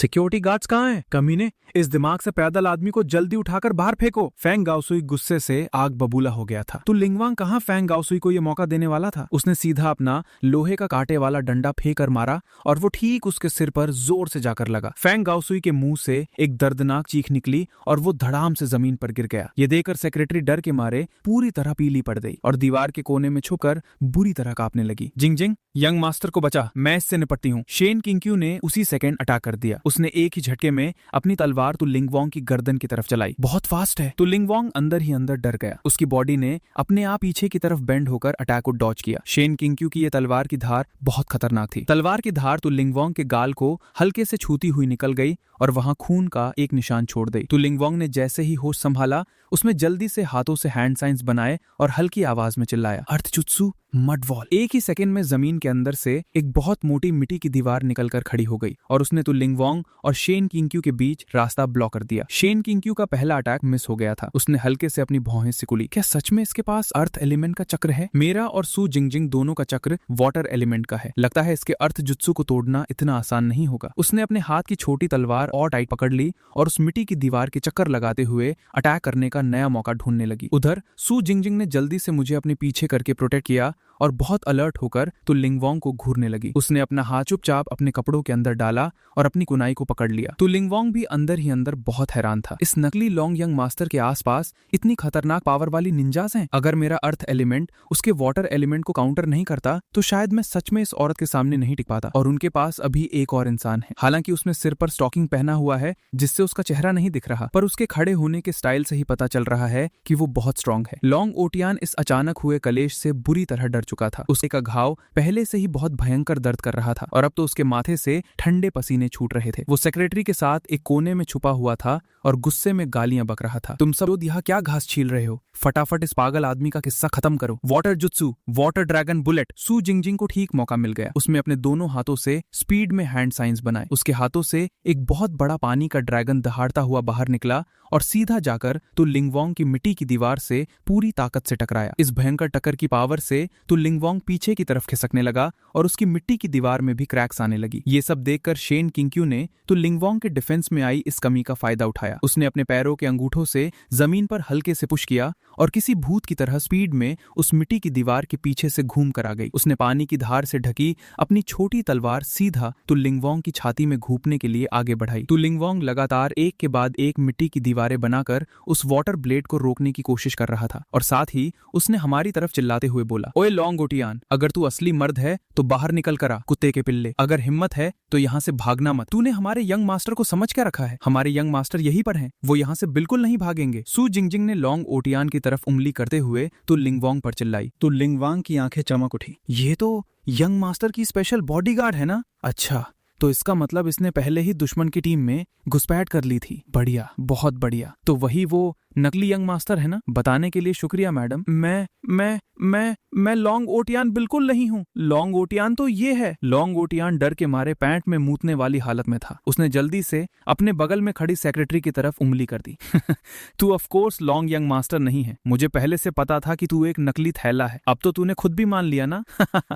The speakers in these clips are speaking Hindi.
सिक्योरिटी गार्ड्स कहाँ हैं? कमीने, इस दिमाग से पैदल आदमी को जल्दी उठाकर बाहर फेंको। फैंग गाओसुई गुस्से से आग बबूला हो गया था। तो लिंगवांग कहाँ फैंग गाओसुई को यह मौका देने वाला था। उसने सीधा अपना लोहे का कांटे वाला डंडा फेंक कर मारा और वो ठीक उसके सिर पर जोर से जाकर लगा। फैंग गाओसुई के मुंह से एक दर्दनाक चीख निकली और वो धड़ाम से जमीन पर गिर गया। ये देखकर सेक्रेटरी डर के मारे पूरी तरह पीली पड़ गई और दीवार के कोने में छुपकर बुरी तरह कांपने लगी। जिंगजिंग, यंग मास्टर को बचा, मैं इससे निपटती हूँ। शेन किंग्क्यू ने उसी सेकंड अटैक कर दिया। उसने एक ही झटके में अपनी तलवार तु लिंगवांग की गर्दन की तरफ चलाई। बहुत फास्ट है। तो लिंगवांग अंदर ही अंदर डर गया। उसकी बॉडी ने अपने आप पीछे की तरफ बेंड होकर अटैक को डॉज किया। शेन किंग्क्यू की यह तलवार की धार बहुत खतरनाक थी। तलवार की धार तो लिंगवांग के गाल को हल्के से छूती हुई निकल गई और वहां खून का एक निशान छोड़ दी। तो लिंगवांग ने जैसे ही होश संभाला, उसमें जल्दी से हाथों से हैंड साइंस बनाए और हल्की आवाज में चिल्लाया, अर्थ जुत्सु मड वॉल। एक ही सेकंड में जमीन के अंदर से एक बहुत मोटी मिट्टी की दीवार निकलकर खड़ी हो गई और उसने तो लिंगवांग और शेन किंग्क्यू के बीच रास्ता ब्लॉक कर दिया। शेन किंग्क्यू का पहला अटैक मिस हो गया था। उसने हल्के से अपनी भौहें सिकुड़ी। क्या सच में इसके पास अर्थ एलिमेंट का चक्र है? मेरा और सू जिंगजिंग दोनों का चक्र वाटर एलिमेंट का है। लगता है इसके अर्थ जुत्सु को तोड़ना इतना आसान नहीं होगा। उसने अपने हाथ की छोटी तलवार और टाइट पकड़ ली और उस मिट्टी की दीवार के चक्कर लगाते हुए अटैक करने का नया मौका ढूंढने लगी। उधर सू जिंगजिंग ने जल्दी से मुझे अपने पीछे करके प्रोटेक्ट किया और बहुत अलर्ट होकर तो लिंगवांग को घूरने लगी। उसने अपना हाथ चुपचाप अपने कपड़ों के अंदर डाला और अपनी कुनाई को पकड़ लिया। तो लिंगवांग भी अंदर ही अंदर बहुत हैरान था। इस नकली लॉन्ग यंग मास्टर के आसपास इतनी खतरनाक पावर वाली निंजास हैं। अगर मेरा अर्थ एलिमेंट उसके वाटर एलिमेंट को काउंटर नहीं करता तो शायद मैं सच में इस औरत के सामने नहीं टिक पाता। और उनके पास अभी एक और इंसान है। हालांकि उसने सिर पर स्टॉकिंग पहना हुआ है जिससे उसका चेहरा नहीं दिख रहा, पर उसके खड़े होने के स्टाइल से ही पता चल रहा है कि वो बहुत स्ट्रांग है। लॉन्ग ओटियान इस अचानक हुए कलेश से बुरी तरह डर चुका था। उसके का घाव पहले से ही बहुत भयंकर दर्द कर रहा था और अब तो उसके माथे से ठंडे पसीने छूट रहे थे। वो सेक्रेटरी के साथ एक कोने में छुपा हुआ था और गुस्से में गालियां बक रहा था। तुम सब यहाँ क्या घास छील रहे हो? फटाफट इस पागल आदमी का किस्सा खत्म करो। वाटर जुत्सु, water dragon bullet. Su Jingjing को ठीक मौका मिल गया। उसने अपने दोनों हाथों से स्पीड में हैंड साइंस बनाए। उसके हाथों से एक बहुत बड़ा पानी का ड्रैगन दहाड़ता हुआ बाहर निकला और सीधा जाकर तो लिंगवांग की मिट्टी की दीवार से पूरी ताकत से टकराया। इस भयंकर टक्कर की पावर से तो लिंगवांग पीछे की तरफ खिसकने लगा और उसकी मिट्टी की दीवार में भी क्रैक्स आने लगी। ये सब देखकर शेन किंग्क्यू ने तो लिंगवांग के डिफेंस में आई इस कमी का फायदा उठाया। उसने अपने पैरों के अंगूठों से जमीन पर हल्के से पुश किया और किसी भूत की तरह स्पीड में उस मिट्टी की दीवार के पीछे से घूम कर आ गई। उसने पानी की धार से ढकी अपनी छोटी तलवार सीधा तो लिंगवांग की छाती में घूपने के लिए आगे बढ़ाई। तो लिंगवांग लगातार एक के बाद एक मिट्टी की दीवारें बनाकर उस वाटर ब्लेड को रोकने की कोशिश कर रहा था और साथ ही उसने हमारी तरफ चिल्लाते हुए बोला, ओए लॉन्ग ओटियान, अगर तू असली मर्द है तो बाहर निकल कर आ, कुत्ते के पिल्ले। अगर हिम्मत है तो यहाँ से भागना मत। तूने हमारे यंग मास्टर को समझ क्या रखा है? हमारे यंग मास्टर यहीं पर हैं, वो यहाँ से बिल्कुल नहीं भागेंगे। सू जिंगजिंग ने लॉन्ग ओटियान की तरफ उंगली करते हुए तो लिंगवांग पर चिल्लाई। तो लिंगवांग की आंखें चमक उठी। ये तो यंग मास्टर की स्पेशल बॉडीगार्ड है ना? अच्छा, तो इसका मतलब इसने पहले ही दुश्मन की टीम में घुसपैठ कर ली थी। बढ़िया, बहुत बढ़िया। तो वही वो नकली यंग मास्टर है ना? बताने के लिए शुक्रिया मैडम। मैं लॉन्ग ओटियान बिल्कुल नहीं हूँ। लॉन्ग ओटियान तो ये है। लॉन्ग ओटियान डर के मारे पैंट में मूतने वाली हालत में था। उसने जल्दी से अपने बगल में खड़ी सेक्रेटरी की तरफ उंगली कर दी। तू of course long young master नहीं है। मुझे पहले से पता था कि तू एक नकली थैला है। अब तो तूने खुद भी मान लिया ना?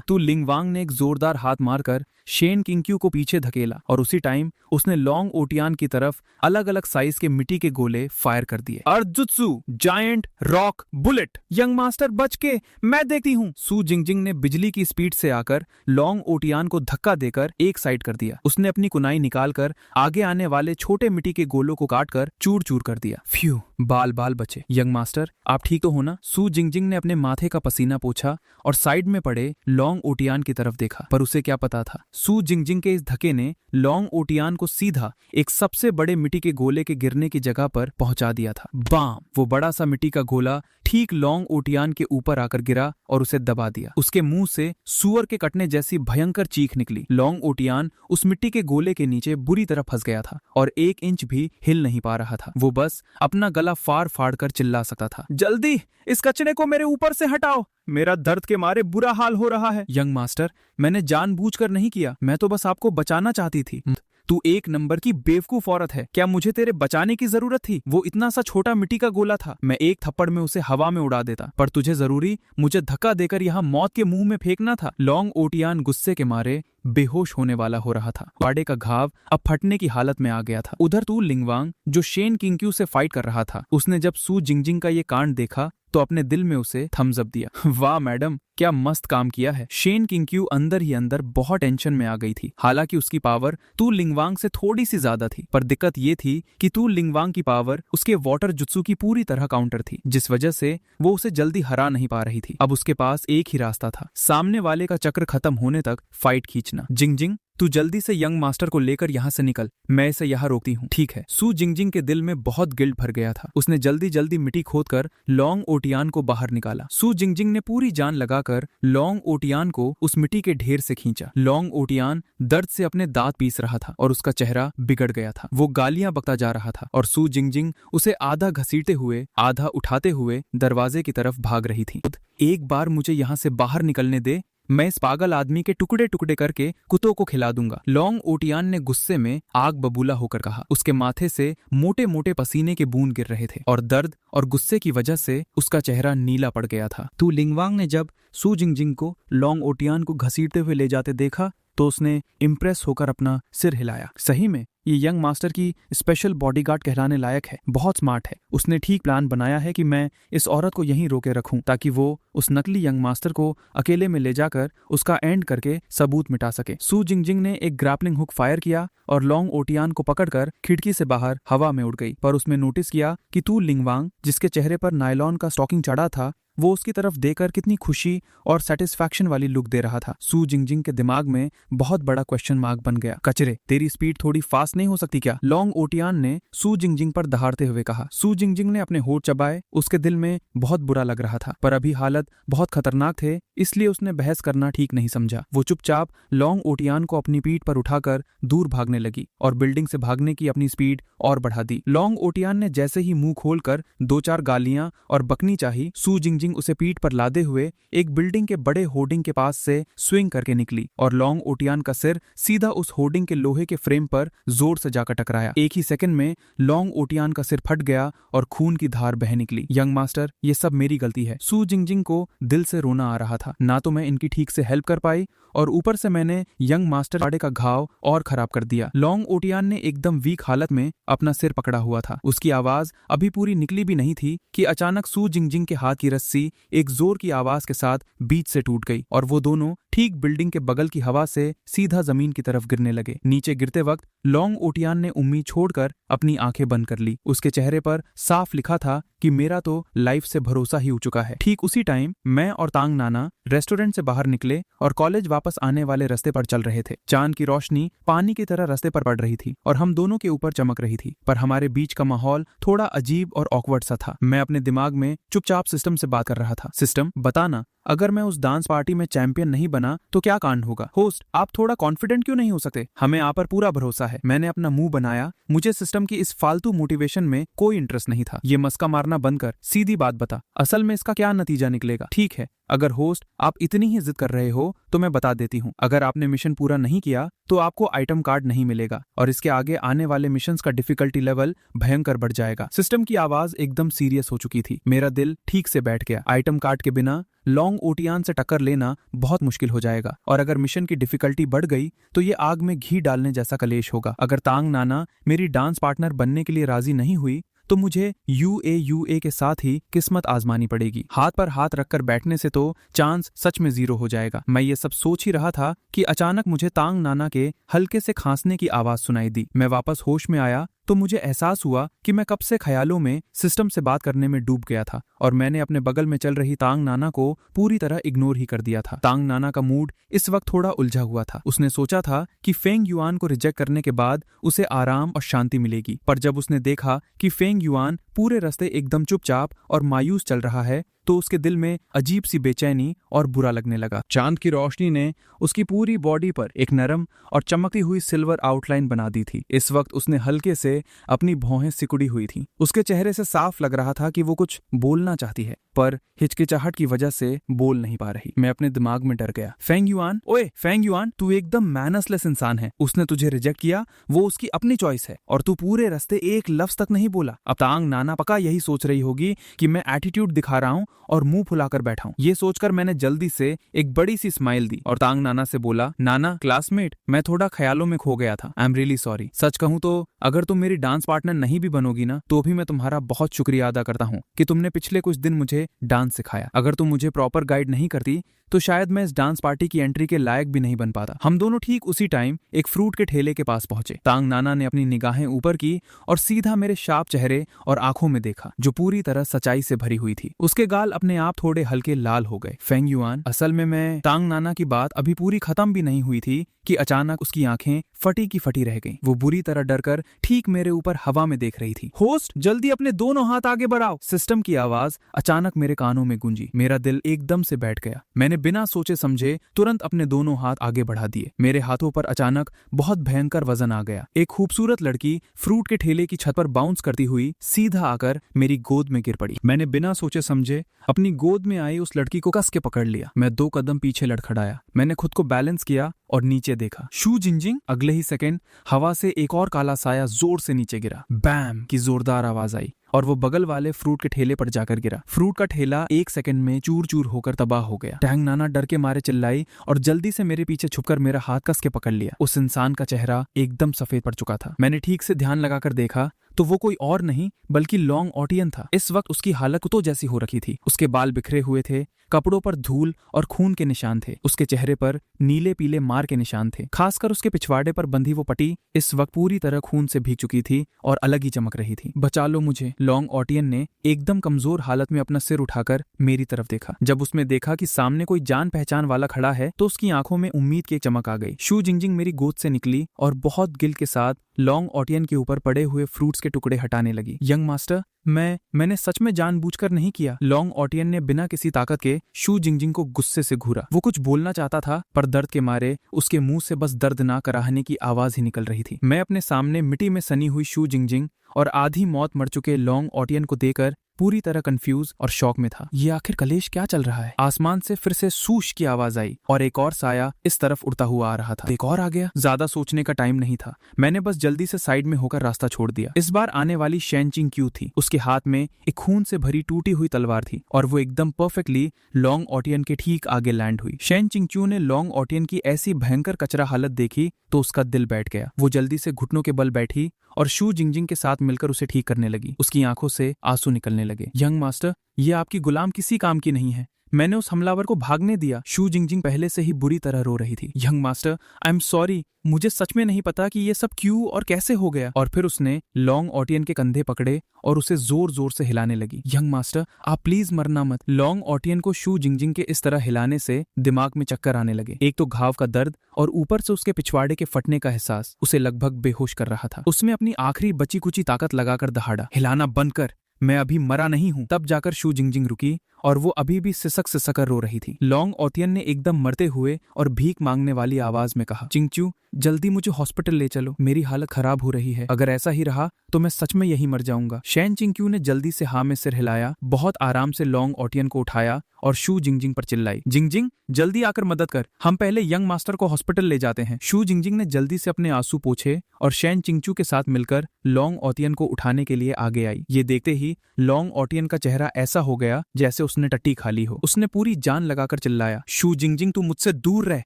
तू लिंगवांग ने एक जोरदार हाथ मारकर शेन किंग्क्यू को पीछे धकेला और उसी टाइम उसने लॉन्ग ओटियान की तरफ अलग अलग साइज के मिट्टी के गोले फायर कर दिए। अर्जुत्सु, giant rock bullet. Young master बच के, मैं देखती हूँ। सू जिंगजिंग ने बिजली की स्पीड से आकर लॉन्ग ओटियान को धक्का देकर एक साइड कर दिया। उसने अपनी कुनाई निकालकर आगे आने वाले छोटे मिट्टी के गोलों को काटकर चूर चूर कर दिया। फ्यू, बाल बाल बचे। यंग मास्टर, आप ठीक तो हो ना? सू जिंगजिंग ने अपने माथे का पसीना पोंछा और साइड में पड़े लॉन्ग ओटियान की तरफ देखा, पर उसे क्या पता था, सू जिंगजिंग के इस धक्के ने लॉन्ग ओटियान को सीधा एक सबसे बड़े मिट्टी के गोले के गिरने की जगह पर पहुंचा दिया था। बाम! वो बड़ा सा मिट्टी का गोला ठीक लॉन्ग ओटियान के ऊपर आकर गिरा और उसे दबा दिया। उसके मुंह से सुअर के कटने जैसी भयंकर चीख निकली। लॉन्ग ओटियान उस मिट्टी के गोले के नीचे बुरी तरह फंस गया था और 1 इंच भी हिल नहीं पा रहा था। वो बस अपना गला फाड़ फाड़ कर चिल्ला सकता था, जल्दी इस कचरे को मेरे ऊपर से हटाओ, मेरा दर्द के मारे बुरा हाल हो रहा है। यंग मास्टर, मैंने जानबूझकर नहीं किया, मैं तो बस आपको बचाना चाहती थी। तू एक नंबर की बेवकूफ औरत है। क्या मुझे तेरे बचाने की जरूरत थी? वो इतना सा छोटा मिट्टी का गोला था, मैं एक थप्पड़ में उसे हवा में उड़ा देता, पर तुझे जरूरी मुझे धक्का देकर यहाँ मौत के मुंह में फेंकना था। लॉन्ग ओटियान गुस्से के मारे बेहोश होने वाला हो रहा था। पाड़े का घाव अब फटने की हालत में आ गया था। उधर तू लिंगवांग जो शेन किंग्क्यू से फाइट कर रहा था, उसने जब सू जिंगजिंग का ये कांड देखा तो अपने दिल में उसे थम्स अप दिया। वाह मैडम, क्या मस्त काम किया है। शेन किंग्क्यू अंदर ही अंदर बहुत टेंशन में आ गई थी। हालांकि उसकी पावर तू लिंगवांग से थोड़ी सी ज्यादा थी, पर दिक्कत ये थी कि तू लिंगवांग की पावर उसके वाटर जुत्सु की पूरी तरह काउंटर थी, जिस वजह से वो उसे जल्दी हरा नहीं पा रही थी। अब उसके पास एक ही रास्ता था, सामने वाले का चक्र खत्म होने तक फाइट खींचना। जिंगजिंग, तू जल्दी से यंग मास्टर को लेकर यहाँ से निकल, मैं इसे यहाँ रोकती हूँ। ठीक है। सू जिंगजिंग के दिल में बहुत गिल्ट भर गया था। उसने जल्दी जल्दी मिट्टी खोदकर लॉन्ग ओटियान को बाहर निकाला। सू जिंगजिंग ने पूरी जान लगाकर लॉन्ग ओटियान को उस मिट्टी के ढेर से खींचा। लॉन्ग ओटियान दर्द से अपने दांत पीस रहा था और उसका चेहरा बिगड़ गया था। वो गालियां बकता जा रहा था और सू जिंगजिंग उसे आधा घसीटते हुए आधा उठाते हुए दरवाजे की तरफ भाग रही थी। एक बार मुझे यहाँ से बाहर निकलने दे, मैं इस पागल आदमी के टुकड़े टुकड़े करके कुत्तों को खिला दूंगा। लॉन्ग ओटियान ने गुस्से में आग बबूला होकर कहा। उसके माथे से मोटे मोटे पसीने के बूंद गिर रहे थे और दर्द और गुस्से की वजह से उसका चेहरा नीला पड़ गया था। तू लिंगवांग ने जब सू जिंगजिंग को लॉन्ग ओटियान को घसीटते हुए ले जाते देखा तो उसने इम्प्रेस होकर अपना सिर हिलाया। सही में ये यंग मास्टर की स्पेशल बॉडीगार्ड कहलाने लायक है, बहुत स्मार्ट है। उसने ठीक प्लान बनाया है कि मैं इस औरत को यहीं रोके रखूं ताकि वो उस नकली यंग मास्टर को अकेले में ले जाकर उसका एंड करके सबूत मिटा सके। सू जिंगजिंग ने एक ग्रैपलिंग हुक फायर किया और लॉन्ग ओटियान को पकड़कर खिड़की से बाहर हवा में उड़ गई, पर उसने नोटिस किया कि तू लिंगवांग, जिसके चेहरे पर नायलॉन का स्टॉकिंग चढ़ा था, वो उसकी तरफ देखकर कितनी खुशी और सेटिस्फैक्शन वाली लुक दे रहा था। सू जिंगजिंग के दिमाग में बहुत बड़ा क्वेश्चन मार्क बन गया। कचरे, तेरी स्पीड थोड़ी फास्ट नहीं हो सकती क्या? लॉन्ग ओटियान ने सू जिंगजिंग पर दहाड़ते हुए कहा। सू जिंगजिंग ने अपने होठ चबाए। उसके दिल में बहुत बुरा लग रहा था, पर अभी हालत बहुत खतरनाक थे, इसलिए उसने बहस करना ठीक नहीं समझा। वो चुपचाप लॉन्ग ओटियान को अपनी पीठ पर उठाकर दूर भागने लगी और बिल्डिंग से भागने की अपनी स्पीड और बढ़ा दी। लॉन्ग ओटियान ने जैसे ही मुंह खोलकर 2-4 गालियां और बकनी चाही, सू जिंगजिंग उसे पीठ पर लादे हुए एक बिल्डिंग के बड़े होर्डिंग के पास से स्विंग करके निकली और लॉन्ग ओटियान का सिर सीधा उस होर्डिंग के लोहे के फ्रेम पर जोर से जाकर टकराया। एक ही सेकंड में लॉन्ग ओटियान का सिर फट गया और खून की धार बह निकली। यंग मास्टर, ये सब मेरी गलती है। सू जिंगजिंग को दिल से रोना आ रहा था। ना तो मैं इनकी ठीक से हेल्प कर पाई और ऊपर से मैंने यंग मास्टर पाड़े का घाव और खराब कर दिया। लॉन्ग ओटियान ने एकदम वीक हालत में अपना सिर पकड़ा हुआ था। उसकी आवाज अभी पूरी निकली भी नहीं थी कि अचानक सू जिंगजिंग के हाथ की रस्सी एक जोर की आवाज के साथ बीच से टूट गई और वो दोनों ठीक बिल्डिंग के बगल की हवा से सीधा जमीन की तरफ गिरने लगे। नीचे गिरते वक्त लॉन्ग ओटियान ने उम्मीद छोड़कर अपनी आंखें बंद कर ली। उसके चेहरे पर साफ लिखा था कि मेरा तो लाइफ से भरोसा ही उठ चुका है। ठीक उसी टाइम मैं और तांग नाना रेस्टोरेंट से बाहर निकले और कॉलेज वापस आने वाले रास्ते पर चल रहे थे। चांद की रोशनी पानी की तरह रास्ते पर पड़ रही थी और हम दोनों के ऊपर चमक रही थी, पर हमारे बीच का माहौल थोड़ा अजीब और ऑकवर्ड सा था। मैं अपने दिमाग में चुपचाप सिस्टम से बात कर रहा था। सिस्टम, बताना, अगर मैं उस डांस पार्टी में चैंपियन नहीं बना तो क्या कांड होगा? होस्ट, आप थोड़ा कॉन्फिडेंट क्यों नहीं हो सकते? हमें आप पर पूरा भरोसा है। मैंने अपना मुंह बनाया। मुझे सिस्टम की इस फालतू मोटिवेशन में कोई इंटरेस्ट नहीं था। ये मस्का मारना बंद कर, सीधी बात बता, असल में इसका क्या नतीजा निकलेगा? ठीक है, अगर होस्ट आप इतनी ही जिद कर रहे हो तो मैं बता देती हूँ। अगर आपने मिशन पूरा नहीं किया तो आपको आइटम कार्ड नहीं मिलेगा और इसके आगे आने वाले मिशंस का डिफिकल्टी लेवल भयंकर बढ़ जाएगा। सिस्टम की आवाज एकदम सीरियस हो चुकी थी। मेरा दिल ठीक से बैठ गया। आइटम कार्ड के बिना लॉन्ग ओटियान से टक्कर लेना बहुत मुश्किल हो जाएगा और अगर मिशन की डिफिकल्टी बढ़ गई तो ये आग में घी डालने जैसा कलेश होगा। अगर तांग नाना मेरी डांस पार्टनर बनने के लिए राजी नहीं हुई तो मुझे UAUA के साथ ही किस्मत आजमानी पड़ेगी। हाथ पर हाथ रखकर बैठने से तो चांस सच में 0 हो जाएगा। मैं ये सब सोच ही रहा था कि अचानक मुझे तांग नाना के हल्के से खांसने की आवाज सुनाई दी। मैं वापस होश में आया तो मुझे एहसास हुआ कि मैं कब से ख्यालों में सिस्टम से बात करने में डूब गया था और मैंने अपने बगल में चल रही तांग नाना को पूरी तरह इग्नोर ही कर दिया था। तांग नाना का मूड इस वक्त थोड़ा उलझा हुआ था। उसने सोचा था कि फेंग युआन को रिजेक्ट करने के बाद उसे आराम और शांति मिलेगी, पर जब उसने देखा कि फेंग युआन पूरे रास्ते एकदम चुपचाप और मायूस चल रहा है तो उसके दिल में अजीब सी बेचैनी और बुरा लगने लगा। चांद की रोशनी ने उसकी पूरी बॉडी पर एक नरम और चमकती हुई सिल्वर आउटलाइन बना दी थी। इस वक्त उसने हल्के से अपनी भौहें सिकुड़ी हुई थीं। उसके चेहरे से साफ लग रहा था कि वो कुछ बोलना चाहती है, पर हिचकिचाहट की वजह से बोल नहीं पा रही। मैं अपने दिमाग में डर गया। फेंग युआन, ओए फेंग युआन, तू एकदम मैनर्सलेस इंसान है। उसने तुझे रिजेक्ट किया, वो उसकी अपनी चॉइस है और तू पूरे रास्ते एक लफ्ज तक नहीं बोला। अब तांग नाना पक्का यही सोच रही होगी कि मैं एटीट्यूड दिखा रहा हूँ और मुंह फुलाकर बैठा हूँ। ये सोचकर मैंने जल्दी से एक बड़ी सी स्माइल दी और तांग नाना से बोला, नाना क्लासमेट, मैं थोड़ा ख्यालों में खो गया था। I am really sorry. सच कहूँ तो अगर तुम मेरी डांस पार्टनर नहीं भी बनोगी ना, तो भी मैं तुम्हारा बहुत शुक्रिया अदा करता हूँ कि तुमने पिछले कुछ दिन मुझे डांस सिखाया। अगर तुम मुझे प्रॉपर गाइड नहीं करती तो शायद मैं इस डांस पार्टी की एंट्री के लायक भी नहीं बन पाता। हम दोनों ठीक उसी टाइम एक फ्रूट के ठेले के पास पहुंचे। तांग नाना ने अपनी निगाहें ऊपर की और सीधा मेरे शार्प चेहरे और आंखों में देखा, जो पूरी तरह सच्चाई से भरी हुई थी। उसके गाल अपने आप थोड़े हल्के लाल हो गए। फेंग युआन, असल में मैं तांग नाना की बात अभी पूरी खत्म भी नहीं हुई थी कि अचानक उसकी आंखें फटी की फटी रह गईं। वो बुरी तरह डरकर ठीक मेरे ऊपर हवा में देख रही थी। होस्ट, जल्दी अपने दोनों हाथ आगे बढ़ाओ। सिस्टम की आवाज अचानक मेरे कानों में गूंजी। मेरा दिल एकदम से बैठ गया। मैंने बिना सोचे समझे तुरंत अपने दोनों हाथ आगे बढ़ा दिए। मेरे हाथों पर अचानक बहुत भयंकर वजन आ गया। एक खूबसूरत लड़की फ्रूट के ठेले की छत पर बाउंस करती हुई सीधा आकर मेरी गोद में गिर पड़ी। मैंने बिना सोचे समझे अपनी गोद में आई उस लड़की को कस के पकड़ लिया। मैं 2 कदम पीछे लड़खड़ाया। मैंने खुद को बैलेंस किया और नीचे देखा। शू जिंजिंग। अगले ही सेकंड हवा से एक और काला साया जोर से नीचे गिरा। बैम की जोरदार आवाज आई और वो बगल वाले फ्रूट के ठेले पर जाकर गिरा। फ्रूट का ठेला 1 सेकंड में चूर चूर होकर तबाह हो गया। टैंग नाना डर के मारे चिल्लाई और जल्दी से मेरे पीछे छुपकर मेरा हाथ कस के पकड़ लिया। उस इंसान का चेहरा एकदम सफेद पड़ चुका था। मैंने ठीक से ध्यान लगाकर देखा तो वो कोई और नहीं बल्कि लॉन्ग ऑटियन था। इस वक्त उसकी हालत कुत्तों जैसी हो रखी थी। उसके बाल बिखरे हुए थे, कपड़ों पर धूल और खून के निशान थे। उसके चेहरे पर नीले पीले मार के निशान थे। खासकर उसके पिछवाड़े पर बंधी वो पट्टी इस वक्त पूरी तरह खून से भीग चुकी थी और अलग ही चमक रही थी। बचा लो मुझे। लॉन्ग ऑटियन ने एकदम कमजोर हालत में अपना सिर उठाकर मेरी तरफ देखा। जब उसने देखा कि सामने कोई जान पहचान वाला खड़ा है तो उसकी आंखों में उम्मीद की एक चमक आ गई। शू जिंजिंग मेरी गोद से निकली और बहुत गिल के साथ लॉन्ग ऑटियन के ऊपर पड़े हुए फ्रूट्स के टुकड़े हटाने लगी। यंग मास्टर, मैंने सच में जानबूझकर नहीं किया। लॉन्ग ऑटियन ने बिना किसी ताकत के शू जिंजिंग को गुस्से से घूरा। वो कुछ बोलना चाहता था पर दर्द के मारे उसके मुंह से बस दर्दनाक कराहने की आवाज ही निकल रही थी। मैं अपने सामने मिट्टी में सनी हुई शू जिंजिंग और आधी मौत मर चुके लॉन्ग ऑटियन को देकर पूरी तरह कंफ्यूज और शॉक में था। ये आखिर कलेश क्या चल रहा है? आसमान से फिर से सूश की आवाज आई और एक और साया इस तरफ उड़ता हुआ आ रहा था। एक और आ गया। ज्यादा सोचने का टाइम नहीं था। मैंने बस जल्दी से साइड में होकर रास्ता छोड़ दिया। इस बार आने वाली शेन चिंग क्यू थी। उसके हाथ में एक खून से भरी टूटी हुई तलवार थी और वो एकदम परफेक्टली लॉन्ग ऑटियन के ठीक आगे लैंड हुई। शेन चिंग क्यू ने लॉन्ग ऑटियन की ऐसी भयंकर कचरा हालत देखी तो उसका दिल बैठ गया। वो जल्दी से घुटनों के बल बैठी और शू जिंजिंग के साथ मिलकर उसे ठीक करने लगी। उसकी आंखों से आंसू निकलने लगे। यंग मास्टर, ये आपकी गुलाम किसी काम की नहीं है। मैंने उस हमलावर को भागने दिया। शू जिंजिंग पहले से ही बुरी तरह रो रही थी। Young master, I am sorry. मुझे सच में नहीं पता कि ये सब क्यों और कैसे हो गया। और फिर उसने लॉन्ग ऑटियन के कंधे पकड़े और उसे जोर जोर से हिलाने लगी। यंग मास्टर, आप प्लीज मरना मत। लॉन्ग ऑटियन को शू जिंजिंग के इस तरह हिलाने से दिमाग में चक्कर आने लगे। एक तो घाव का दर्द और ऊपर से उसके पिछवाड़े के फटने का एहसास उसे लगभग बेहोश कर रहा था। उसने अपनी आखिरी बची कुची ताकत लगाकर दहाड़ा, हिलाना बंद कर, मैं अभी मरा नहीं हूं। तब जाकर शू जिंजिंग रुकी और वो अभी भी सिसक सिसकर रो रही थी। लॉन्ग ऑटियन ने एकदम मरते हुए और भीख मांगने वाली आवाज में कहा, चिंगचू, जल्दी मुझे हॉस्पिटल ले चलो। मेरी हालत खराब हो रही है। अगर ऐसा ही रहा तो मैं सच में यही मर जाऊंगा। शेन चिंगक्यू ने जल्दी से हाँ में सिर हिलाया, बहुत आराम से लॉन्ग ऑटियन को उठाया और शू जिंजिंग पर चिल्लाई, जिंजिंग जल्दी आकर मदद कर, हम पहले यंग मास्टर को हॉस्पिटल ले जाते हैं। शू जिंजिंग ने जल्दी से अपने आंसू पोंछे और शेन चिंगचू के साथ मिलकर लॉन्ग ऑटियन को उठाने के लिए आगे आई। ये देखते ही लॉन्ग ऑटियन का चेहरा ऐसा हो गया जैसे उसने टट्टी खा ली हो। उसने पूरी जान लगाकर चिल्लाया, शू जिंजिंग तू मुझसे दूर रह।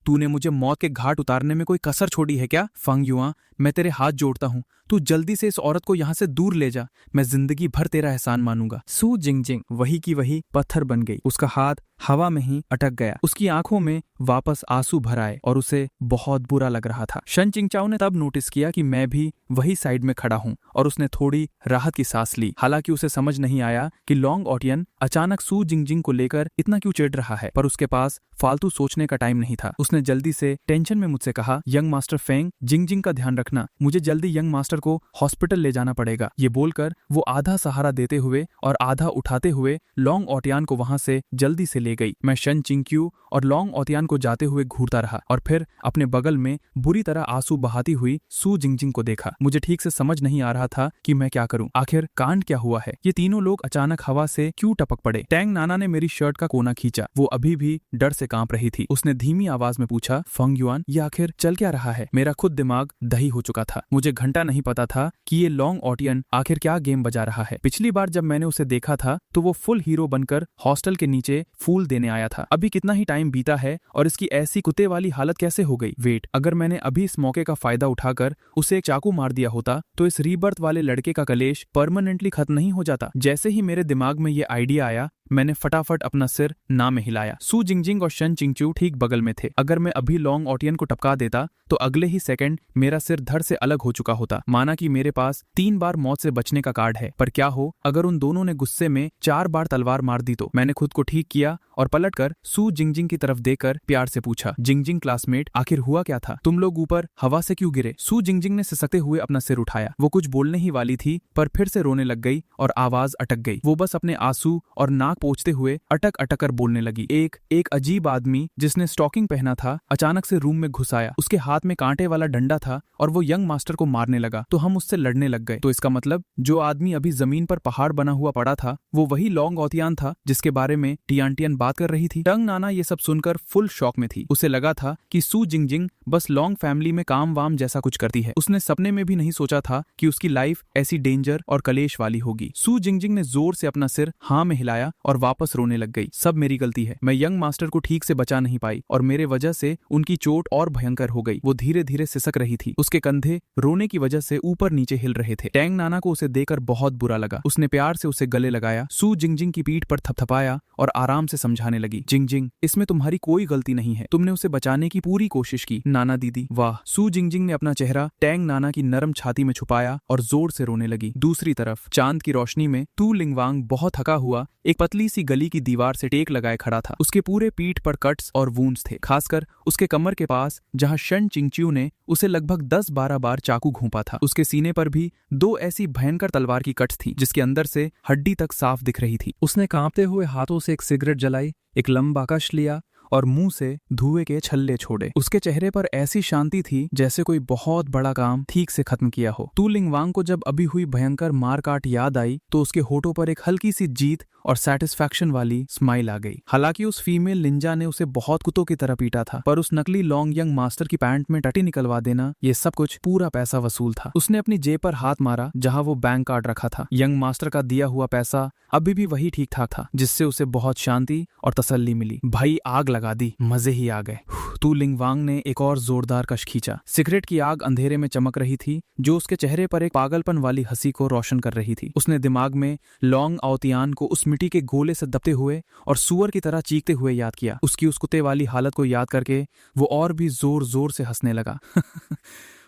तूने मुझे मौत के घाट उतारने में कोई कसर छोड़ी है क्या? फंग युआ, मैं तेरे हाथ जोड़ता हूँ, तू जल्दी से इस औरत को यहाँ से दूर ले जा। मैं जिंदगी भर तेरा एहसान मानूंगा। शू जिंजिंग वही की वही पत्थर बन गई। उसका हाथ हवा में ही अटक गया। उसकी आंखों में वापस आंसू भर आए और उसे बहुत बुरा लग रहा था। शन चिंगचाओ ने तब नोटिस किया कि मैं भी वही साइड में खड़ा हूँ और उसने थोड़ी राहत की सांस ली। हालांकि उसे समझ नहीं आया कि लॉन्ग ऑटियन अचानक शू जिंजिंग को लेकर इतना क्यों चिढ़ रहा है, पर उसके पास फालतू सोचने का टाइम नहीं था। उसने जल्दी से टेंशन में मुझसे कहा, यंग मास्टर फेंग, जिंजिंग का ध्यान रखना, मुझे जल्दी यंग मास्टर को हॉस्पिटल ले जाना पड़ेगा। ये बोलकर वो आधा सहारा देते हुए और आधा उठाते हुए लॉन्ग ऑटियन को वहां से जल्दी से ले गई। मैं शन चिंगक्यू और लॉन्ग ऑटियन को जाते हुए घूरता रहा और फिर अपने बगल में बुरी तरह आंसू बहाती हुई शू जिंजिंग को देखा। मुझे ठीक से समझ नहीं आ रहा था कि मैं क्या करूं। आखिर कांड क्या हुआ है? ये तीनों लोग अचानक हवा से क्यों टपक पड़े? टैंग नाना ने मेरी शर्ट का कोना खींचा। वो अभी भी डर से कांप रही थी। उसने धीमी आवाज में में पूछा, फेंग युआन, ये आखिर चल क्या रहा है? मेरा खुद दिमाग दही हो चुका था। मुझे घंटा नहीं पता था कि ये लॉन्ग ऑटियन आखिर क्या गेम बजा रहा है। पिछली बार जब मैंने उसे देखा था तो वो फुल हीरो बनकर हॉस्टल के नीचे फूल देने आया था। अभी कितना ही टाइम बीता है और इसकी ऐसी कुत्ते वाली हालत कैसे हो गई? वेट, अगर मैंने अभी इस मौके का फायदा उठाकर उसे एक चाकू मार दिया होता तो इस रीबर्थ वाले लड़के का कलेश परमानेंटली खत्म नहीं हो जाता। जैसे ही मेरे दिमाग में ये आइडिया आया, मैंने फटाफट अपना सिर ना में हिलाया। सू जिंगजिंग और शन चिंगचू ठीक बगल में थे। अगर मैं अभी लॉन्ग ऑटियन को टपका देता तो अगले ही सेकंड मेरा सिर धड़ से अलग हो चुका होता। माना कि मेरे पास 3 बार मौत से बचने का कार्ड है, पर क्या हो अगर उन दोनों ने गुस्से में 4 बार तलवार मार दी तो? मैंने खुद को ठीक किया और पलटकर सू जिंगजिंग की तरफ देखकर प्यार से पूछा, जिंगजिंग क्लासमेट, आखिर हुआ क्या था? तुम लोग ऊपर हवा से क्यों गिरे? सू जिंगजिंग ने सिसकते हुए अपना सिर उठाया। वो कुछ बोलने ही वाली थी पर फिर से रोने लग गई और आवाज अटक गई। वो बस अपने आंसू और नाक पोंछते हुए अटक अटक कर बोलने लगी। एक अजीब आदमी जिसने स्टॉकिंग पहना था अचानक से रूम में घुस आया। उसके हाथ में कांटे वाला डंडा था और वो यंग मास्टर को मारने लगा तो हम उससे लड़ने लग गए। तो इसका मतलब जो आदमी अभी जमीन पर पहाड़ बना हुआ पड़ा था वो वही लॉन्ग ऑटियन था जिसके बारे में टियानटियन बात कर रही थी। टंग नाना ये सब सुनकर फुल शॉक में थी। उसे लगा था कि सू जिंगजिंग बस लॉन्ग फैमिली में काम वाम जैसा कुछ करती है। उसने सपने में भी नहीं सोचा था कि उसकी लाइफ ऐसी डेंजर और कलेश वाली होगी। सू जिंगजिंग ने जोर से अपना सिर हाँ में हिलाया और वापस रोने लग गई। सब मेरी गलती है। मैं यंग मास्टर को ठीक से बचा नहीं पाई और मेरे वजह से उनकी चोट और भयंकर हो गई। वो धीरे धीरे सिसक रही थी। उसके कंधे रोने की वजह से ऊपर नीचे हिल रहे थे। टैंग नाना को उसे देखकर बहुत बुरा लगा। उसने प्यार से उसे गले लगाया, सू जिंगजिंग की पीठ पर थपथपाया और आराम से समझाने लगी, जिंगजिंग, इसमें तुम्हारी कोई गलती नहीं है। तुमने उसे बचाने की पूरी कोशिश की। नाना दीदी। वाह। सू जिंगजिंग ने अपना चेहरा टैंग नाना की नरम छाती में छुपाया और जोर से रोने लगी। दूसरी तरफ चांद की रोशनी में तू लिंगवांग बहुत थका हुआ एक पतली सी गली की दीवार से टेक लगाए खड़ा था। उसके पूरे पीठ पर कट्स और वूंड्स थे, खासकर उसके कमर के पास जहां शन चिंगच्यू ने उसे लगभग 10-12 बार चाकू घोंपा था। उसके सीने पर भी 2 ऐसी भयंकर तलवार की कट्स थी जिसके अंदर से हड्डी तक साफ दिख रही थी। उसने कांपते हुए हाथों से एक सिगरेट जलाई, एक लंबा कश लिया और मुंह से धुएं के छल्ले छोड़े। उसके चेहरे पर ऐसी शांति थी जैसे कोई बहुत बड़ा काम ठीक से खत्म किया हो। तू लिंगवांग को जब अभी हुई भयंकर मारकाट याद आई तो उसके होठों पर एक हल्की सी जीत और सेटिस्फैक्शन वाली स्माइल आ गई। हालांकि उस फीमेल निंजा ने उसे बहुत कुत्तों की तरह पीटा था, पर उस नकली लॉन्ग यंग मास्टर की पैंट में टटी निकलवा देना, ये सब कुछ पूरा पैसा वसूल था। उसने अपनी जेब पर हाथ मारा जहां वो बैंक कार्ड रखा था। यंग मास्टर का दिया हुआ पैसा अभी भी वही ठीक ठाक था, जिससे उसे बहुत शांति और तसल्ली मिली। भाई आग लगा दी, मजे ही आ गए। तू लिंगवांग ने एक और जोरदार कश खींचा। सिगरेट की आग अंधेरे में चमक रही थी जो उसके चेहरे पर एक पागलपन वाली हंसी को रोशन कर रही थी। उसने दिमाग में लॉन्ग ऑटियन को उस मिट्टी के गोले से दबते हुए और सुअर की तरह चीखते हुए याद किया। उसकी उस कुत्ते वाली हालत को याद करके वो और भी जोर जोर से हंसने लगा।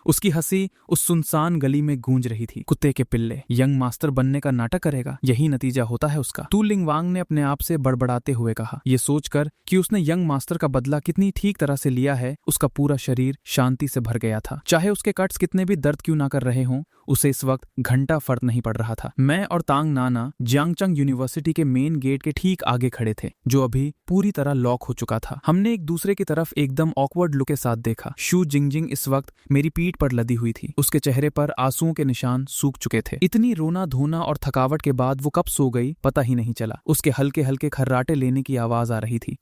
उसकी हंसी उस सुनसान गली में गूंज रही थी। कुत्ते के पिल्ले, यंग मास्टर बनने का नाटक करेगा, यही नतीजा होता है उसका। तू लिंगवांग ने अपने आप से बड़बड़ाते हुए कहा। ये सोचकर कि उसने यंग मास्टर का बदला कितनी ठीक तरह से लिया है, उसका पूरा शरीर शांति से भर गया था। चाहे उसके कट्स कितने भी दर्द क्यों ना कर रहे हों, उसे इस वक्त घंटा फर्क नहीं पड़ रहा था। मैं और तांग नाना जियांगचंग यूनिवर्सिटी के मेन गेट के ठीक आगे खड़े थे, जो अभी पूरी तरह लॉक हो चुका था। हमने एक दूसरे की तरफ एकदम ऑकवर्ड लुक के साथ देखा। शू जिंगजिंग इस वक्त मेरी पीठ पर लदी हुई थी। उसके चेहरे पर आंसुओं के निशान सूख चुके थे। इतनी रोना धोना और थकावट के बाद वो कब सो गई पता ही नहीं चला। उसके हल्के हल्के खर्राटे लेने की आवाज आ रही थी।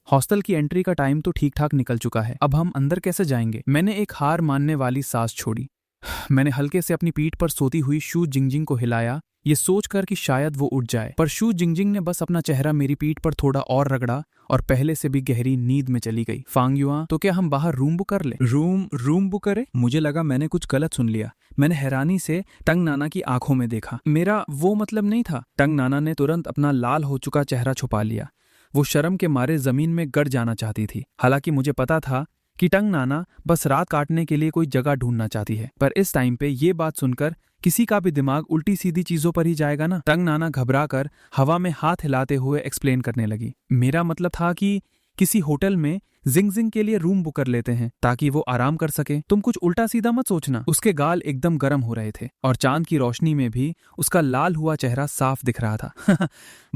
हॉस्टल की एंट्री का टाइम तो ठीक ठाक निकल चुका है, अब हम अंदर कैसे जाएंगे? मैंने एक हार मानने वाली सांस छोड़ी। मैंने हल्के से अपनी पीठ पर सोती हुई शू जिंगजिंग को हिलाया, ये सोचकर कि शायद वो उठ जाए, पर शू जिंगजिंग ने बस अपना चेहरा मेरी पीठ पर थोड़ा और रगड़ा और पहले से भी गहरी नींद में चली गई। फांग युआ, तो क्या हम बाहर रूम बुक कर ले? रूम बुक करे? मुझे लगा मैंने कुछ गलत सुन लिया। मैंने हैरानी से टंग नाना की आंखों में देखा। मेरा वो मतलब नहीं था। टंग नाना ने तुरंत अपना लाल हो चुका चेहरा छुपा लिया। वो शर्म के मारे जमीन में गड़ जाना चाहती थी। हालांकि मुझे पता था कि टंग नाना बस रात काटने के लिए कोई जगह ढूंढना चाहती है, पर इस टाइम पे ये बात सुनकर किसी का भी दिमाग उल्टी सीधी चीजों पर ही जाएगा ना। टंग नाना घबराकर हवा में हाथ हिलाते हुए एक्सप्लेन करने लगी। मेरा मतलब था कि किसी होटल में जिंगजिंग के लिए रूम बुक कर लेते हैं ताकि वो आराम कर सके। तुम कुछ उल्टा सीधा मत सोचना। उसके गाल एकदम गर्म हो रहे थे और चांद की रोशनी में भी उसका लाल हुआ चेहरा साफ दिख रहा था।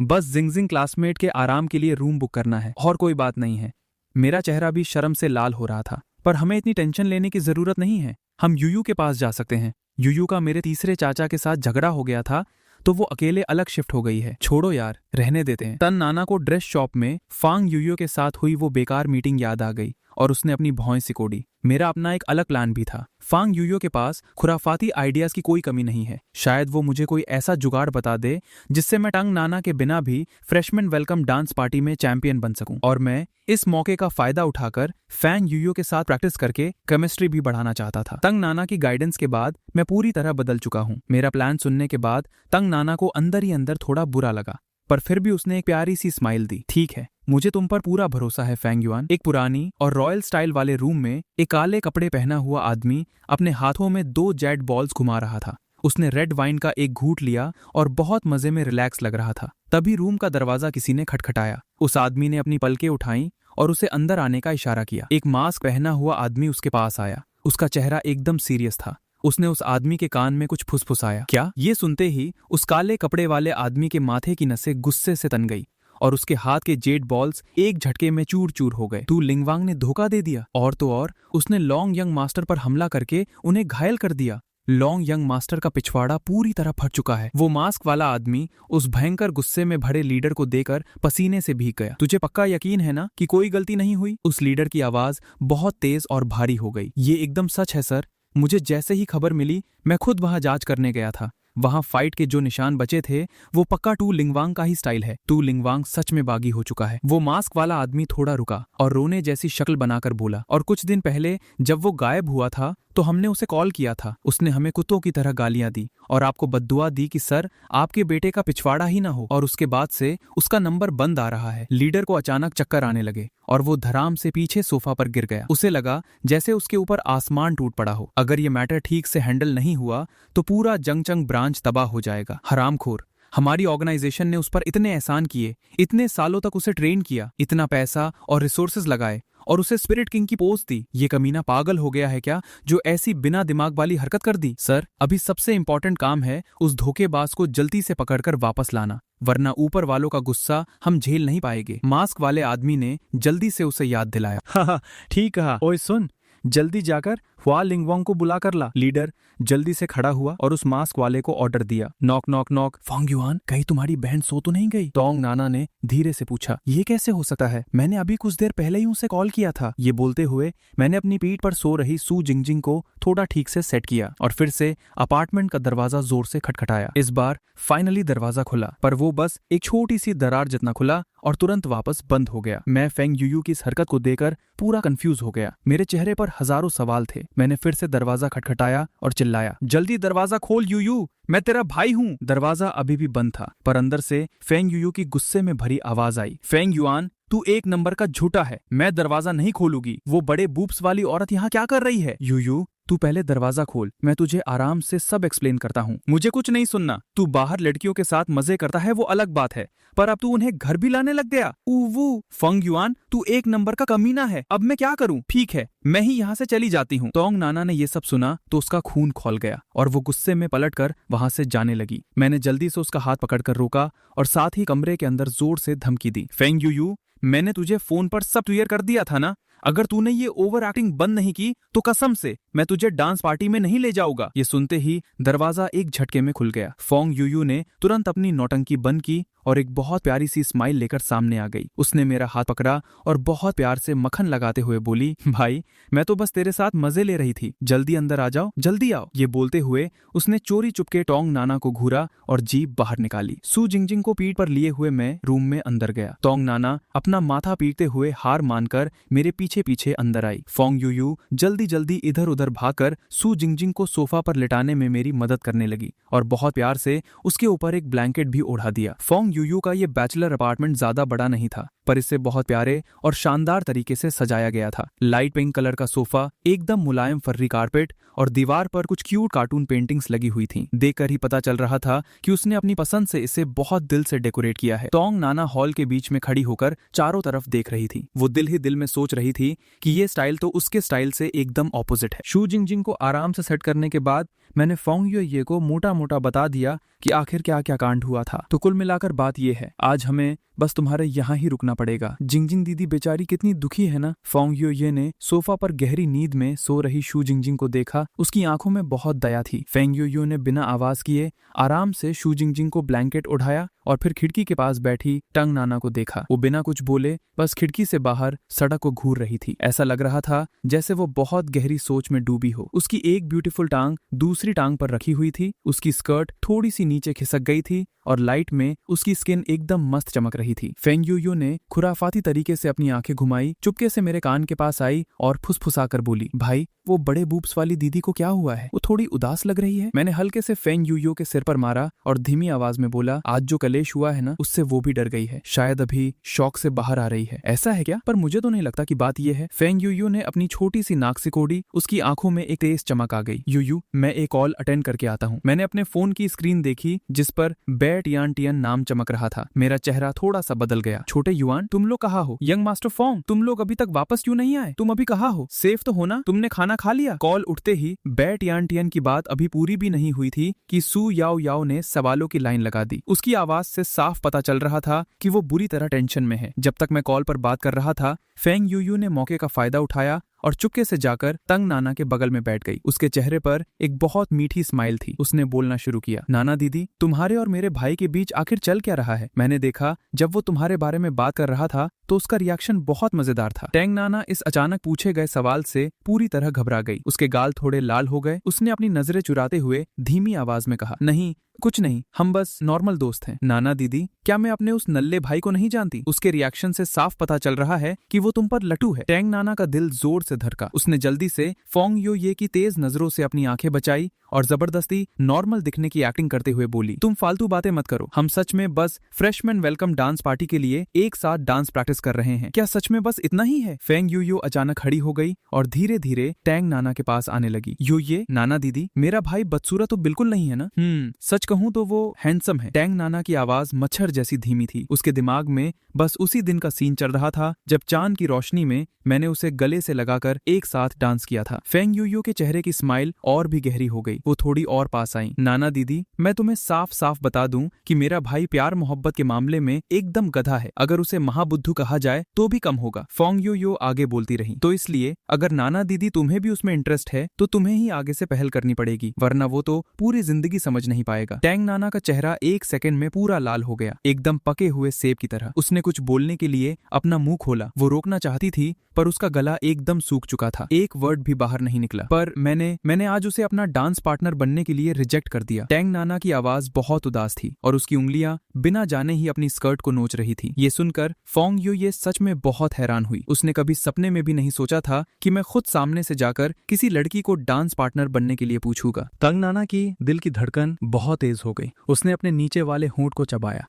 बस जिंगजिंग क्लासमेट के आराम के लिए रूम बुक करना है और कोई बात नहीं है। मेरा चेहरा भी शर्म से लाल हो रहा था, पर हमें इतनी टेंशन लेने की जरूरत नहीं है। हम यूयू के पास जा सकते हैं। यूयू का मेरे तीसरे चाचा के साथ झगड़ा हो गया था तो वो अकेले अलग शिफ्ट हो गई है। छोड़ो यार, रहने देते हैं। तन नाना को ड्रेस शॉप में फांग यूयू के साथ हुई वो बेकार मीटिंग याद आ गई और उसने अपनी भौहें सिकोड़ी। मेरा अपना एक अलग प्लान भी था। फांग यूयो के पास खुराफाती आइडियाज की कोई कमी नहीं है। शायद वो मुझे कोई ऐसा जुगाड़ बता दे जिससे मैं टंग नाना के बिना भी फ्रेशमैन वेलकम डांस पार्टी में चैंपियन बन सकूं। और मैं इस मौके का फायदा उठाकर फैंग यूयो के साथ प्रैक्टिस करके केमिस्ट्री भी बढ़ाना चाहता था। तंग नाना की गाइडेंस के बाद मैं पूरी तरह बदल चुका हूं। मेरा प्लान सुनने के बाद तंग नाना को अंदर ही अंदर थोड़ा बुरा लगा, पर फिर भी उसने एक प्यारी सी स्माइल दी। ठीक है, मुझे तुम पर पूरा भरोसा है फैंग युआन। एक पुरानी और रॉयल स्टाइल वाले रूम में एक काले कपड़े पहना हुआ आदमी अपने हाथों में 2 जेट बॉल्स घुमा रहा था। उसने रेड वाइन का एक घूंट लिया और बहुत मजे में रिलैक्स लग रहा था। तभी रूम का दरवाजा किसी ने खटखटाया। उस आदमी ने अपनी पलकें उठाई और उसे अंदर आने का इशारा किया। एक मास्क पहना हुआ आदमी उसके पास आया। उसका चेहरा एकदम सीरियस था। उसने उस आदमी के कान में कुछ फुसफुसाया। क्या? ये सुनते ही उस काले कपड़े वाले आदमी के माथे की नसें गुस्से से तन गई और उसके हाथ के जेट बॉल्स एक झटके में चूर चूर हो गए। तू लिंगवांग ने धोखा दे दिया। और तो और उसने लॉन्ग यंग मास्टर पर हमला करके उन्हें घायल कर दिया। लॉन्ग यंग मास्टर का पिछवाड़ा पूरी तरह फट चुका है। वो मास्क वाला आदमी उस भयंकर गुस्से में भरे लीडर को देकर पसीने से भीग गया। तुझे पक्का यकीन है ना कि कोई गलती नहीं हुई? उस लीडर की आवाज बहुत तेज और भारी हो गई। ये एकदम सच है सर। मुझे जैसे ही खबर मिली मैं खुद वहां जांच करने गया था। वहां फाइट के जो निशान बचे थे वो पक्का टू लिंगवांग का ही स्टाइल है। टू लिंगवांग सच में बागी हो चुका है। वो मास्क वाला आदमी थोड़ा रुका और रोने जैसी शक्ल बनाकर बोला, और कुछ दिन पहले जब वो गायब हुआ था तो हमने उसे कॉल किया था। उसने हमें कुत्तों की तरह गालियां दी और आपको बद्दुआ दी कि सर आपके बेटे का पिछवाड़ा ही ना हो। और उसके बाद से उसका नंबर बंद आ रहा है। लीडर को अचानक चक्कर आने लगे और वो धराम से पीछे सोफा पर गिर गया। उसे लगा जैसे उसके ऊपर आसमान टूट पड़ा हो। अगर ये मैटर ठीक से हैंडल नहीं हुआ तो पूरा जंगचंग ब्रांच तबाह हो जाएगा। हरामखोर। हमारी ऑर्गेनाइजेशन ने उस पर इतने एहसान किए, इतने सालों तक उसे ट्रेन किया, इतना पैसा और रिसोर्सेज लगाए और उसे स्पिरिट किंग की पोस्ट दी। ये कमीना पागल हो गया है क्या जो ऐसी बिना दिमाग वाली हरकत कर दी? सर अभी सबसे इंपॉर्टेंट काम है उस धोखेबाज को जल्दी से पकड़कर वापस लाना, वरना ऊपर वालों का गुस्सा हम झेल नहीं पाएंगे। मास्क वाले आदमी ने जल्दी से उसे याद दिलाया। हाँ ठीक कहा। ओए सुन, जल्दी जाकर हुआ लिंगवांग को बुला कर ला। लीडर जल्दी से खड़ा हुआ और उस मास्क वाले को ऑर्डर दिया। Knock knock knock. Fang Yuan, कहीं तुम्हारी बहन सो तो नहीं गई? टोंग नाना ने धीरे से पूछा। ये कैसे हो सकता है? मैंने अभी कुछ देर पहले ही उसे कॉल किया था। ये बोलते हुए मैंने अपनी पीठ पर सो रही सू जिंगजिंग को थोड़ा ठीक से सेट किया और फिर से अपार्टमेंट का दरवाजा जोर से खटखटाया। इस बार फाइनली दरवाजा खुला, पर वो बस एक छोटी सी दरार जितना खुला और तुरंत वापस बंद हो गया। मैं फेंग यूयू की इस हरकत को देखकर पूरा कंफ्यूज हो गया। मेरे चेहरे पर हजारों सवाल थे। मैंने फिर से दरवाजा खटखटाया और चिल्लाया, जल्दी दरवाजा खोल यूयू, मैं तेरा भाई हूँ। दरवाजा अभी भी बंद था, पर अंदर से फेंग यूयू की गुस्से में भरी आवाज आई। फेंग युआन, तू एक नंबर का झूठा है। मैं दरवाजा नहीं खोलूंगी। वो बड़े बूब्स वाली औरत यहाँ क्या कर रही है? यूयू, तू पहले दरवाजा खोल, मैं तुझे आराम से सब एक्सप्लेन करता हूँ। मुझे कुछ नहीं सुनना। तू बाहर लड़कियों के साथ मजे करता है वो अलग बात है, पर अब तू उन्हें घर भी लाने लग गया। ऊवू, फेंग युआन, तू एक नंबर का कमीना है। अब मैं क्या करूँ? ठीक है, मैं ही यहाँ से चली जाती हूँ। टोंग नाना ने ये सब सुना तो उसका खून खौल गया और वो गुस्से में पलटकर वहां से जाने लगी। मैंने जल्दी से उसका हाथ पकड़कर रोका और साथ ही कमरे के अंदर जोर से धमकी दी। फेंग यूयू, मैंने तुझे फोन पर सब क्लियर कर दिया था ना? अगर तूने ये ओवर एक्टिंग बंद नहीं की तो कसम से मैं तुझे डांस पार्टी में नहीं ले जाऊंगा। ये सुनते ही दरवाजा एक झटके में खुल गया। फेंग यूयू ने तुरंत अपनी नौटंकी बंद की और एक बहुत प्यारी सी स्माइल लेकर सामने आ गई। उसने मेरा हाथ पकड़ा और बहुत प्यार से मक्खन लगाते हुए बोली, भाई मैं तो बस तेरे साथ मजे ले रही थी, जल्दी अंदर आ जाओ, जल्दी आओ। ये बोलते हुए उसने चोरी चुपके टोंग नाना को घूरा और जीप बाहर निकाली। सू जिंगजिंग को पीठ पर लिए हुए मैं रूम में अंदर गया। टोंग नाना अपना माथा पीटते हुए हार मानकर मेरे पीछे पीछे अंदर आई। फेंग यूयू जल्दी जल्दी इधर उधर भागकर सू जिंगजिंग को सोफा पर लिटाने में मेरी मदद करने लगी और बहुत प्यार से उसके ऊपर एक ब्लैंकेट भी ओढ़ा दिया। फेंग यूयू का ये बैचलर अपार्टमेंट ज्यादा बड़ा नहीं था, पर इसे बहुत प्यारे और शानदार तरीके से सजाया गया था। लाइट पिंक कलर का सोफा, एकदम मुलायम फर्री कारपेट और दीवार पर कुछ क्यूट कार्टून पेंटिंग्स लगी हुई थीं। देखकर ही पता चल रहा था कि उसने अपनी पसंद से इसे बहुत दिल से डेकोरेट किया है। टोंग नाना हॉल के बीच में खड़ी होकर चारों तरफ देख रही थी। वो दिल ही दिल में सोच रही थी कि ये स्टाइल तो उसके स्टाइल से एकदम ऑपोजिट है। शू जिंगजिंग को आराम से सेट करने के बाद मैंने फेंग यूयू को मोटा मोटा बता दिया कि आखिर क्या क्या कांड हुआ था। तो कुल मिलाकर बात ये है, आज हमें बस तुम्हारे यहाँ ही रुकना पड़ेगा। जिंगजिंग दीदी बेचारी कितनी दुखी है ना। फेंग यूयू ने सोफा पर गहरी नींद में सो रही शू जिंगजिंग को देखा। उसकी आंखों में बहुत दया थी। फेंग यूयू ने बिना आवाज किए आराम से शू जिंगजिंग को ब्लैंकेट उठाया और फिर खिड़की के पास बैठी टंग नाना को देखा। वो बिना कुछ बोले बस खिड़की से बाहर सड़क को घूर रही थी। ऐसा लग रहा था जैसे वो बहुत गहरी सोच में डूबी हो। उसकी एक ब्यूटीफुल टांग दूसरी टांग पर रखी हुई थी, उसकी स्कर्ट थोड़ी सी नीचे खिसक गई थी और लाइट में उसकी स्किन एकदम मस्त चमक रही थी। फेंग यूयू ने खुराफाती तरीके से अपनी आंखें घुमाई, चुपके से मेरे कान के पास आई और फुसफुसाकर बोली, भाई वो बड़े बूब्स वाली दीदी को क्या हुआ है? वो थोड़ी उदास लग रही है। मैंने हल्के से फेंग यूयू के सिर पर मारा और धीमी आवाज में बोला, आज जो कलेश हुआ है ना, उससे वो भी डर गई है, शायद अभी शौक से बाहर आ रही है। ऐसा है क्या? पर मुझे तो नहीं लगता कि बात यह है। फेंग यूयू ने अपनी छोटी सी नाक सिकोड़ी, उसकी आंखों में एक तेज चमक आ गई। यूयू, मैं एक कॉल अटेंड करके आता हूँ। मैंने अपने फोन की स्क्रीन देखी जिस पर बैट यान टियन नाम चमक रहा था। मेरा चेहरा थोड़ा सा बदल गया। छोटे युआन, तुम लोग कहाँ हो? यंग मास्टर फोंग, तुम लोग अभी तक वापस क्यों नहीं आए? तुम अभी कहाँ हो? सेफ तो हो ना? तुमने खाना खा लिया? कॉल उठते ही बैट यान टियन की बात अभी पूरी भी नहीं हुई थी कि सू याओ याओ ने सवालों की लाइन लगा दी। उसकी आवाज से साफ पता चल रहा था कि वो बुरी तरह टेंशन में है। जब तक मैं कॉल पर बात कर रहा था, फेंग यूयू ने मौके का फायदा उठाया और चुपके से जाकर तंग नाना के बगल में बैठ गई। उसके चेहरे पर एक बहुत मीठी स्माइल थी। उसने बोलना शुरू किया, नाना दीदी, तुम्हारे और मेरे भाई के बीच आखिर चल क्या रहा है? मैंने देखा जब वो तुम्हारे बारे में बात कर रहा था तो उसका रिएक्शन बहुत मजेदार था। टैंग नाना इस अचानक पूछे गए सवाल से पूरी तरह घबरा गई। उसके गाल थोड़े लाल हो गए। उसने अपनी नजरें चुराते हुए धीमी आवाज में कहा, नहीं कुछ नहीं, हम बस नॉर्मल दोस्त हैं। नाना दीदी, क्या मैं अपने उस नल्ले भाई को नहीं जानती? उसके रिएक्शन से साफ पता चल रहा है कि वो तुम पर लटू है। टैंग नाना का दिल जोर से धड़का। उसने जल्दी से फोंग यो ये की तेज नजरों से अपनी आंखें बचाई और जबरदस्ती नॉर्मल दिखने की एक्टिंग करते हुए बोली, तुम फालतू बातें मत करो, हम सच में बस फ्रेशमैन वेलकम डांस पार्टी के लिए एक साथ डांस प्रैक्टिस कर रहे हैं। क्या सच में बस इतना ही है? फेंग यूयो अचानक खड़ी हो गई और धीरे धीरे टैंग नाना के पास आने लगी। ये नाना दीदी, मेरा भाई बदसूरत तो बिल्कुल नहीं है ना? सच कहूँ तो वो हैंडसम है। टैंग नाना की आवाज मच्छर जैसी धीमी थी। उसके दिमाग में बस उसी दिन का सीन चल रहा था जब चांद की रोशनी में मैंने उसे गले से लगाकर एक साथ डांस किया था। फेंग यूयो के चेहरे की स्माइल और भी गहरी हो गई। वो थोड़ी और पास आई। नाना दीदी, मैं तुम्हें साफ साफ बता दूं कि मेरा भाई प्यार मोहब्बत के मामले में एकदम गधा है। अगर उसे महाबुद्धू कहा जाए तो भी कम होगा। फोंग यूयो आगे बोलती रही, तो इसलिए अगर नाना दीदी तुम्हें भी उसमें इंटरेस्ट है तो तुम्हें ही आगे से पहल करनी पड़ेगी, वरना वो तो पूरी जिंदगी समझ नहीं पाएगा। टैंग नाना का चेहरा एक सेकंड में पूरा लाल हो गया, एकदम पके हुए सेब की तरह। उसने कुछ बोलने के लिए अपना मुंह खोला। वो रोकना चाहती थी पर उसका गला एकदम सूख चुका था। एक वर्ड भी बाहर नहीं निकला। पर मैंने आज उसे अपना डांस पार्टनर बनने के लिए रिजेक्ट कर दिया। टैंग नाना की आवाज बहुत उदास थी और उसकी उंगलियां बिना जाने ही अपनी स्कर्ट को नोच रही थी। ये सुनकर फोंग यू ये सच में बहुत हैरान हुई। उसने कभी सपने में भी नहीं सोचा था कि मैं खुद सामने से जाकर किसी लड़की को डांस पार्टनर बनने के लिए पूछूंगा। तंग नाना की दिल की धड़कन बहुत तेज हो गई। उसने अपने नीचे वाले होंठ को चबाया।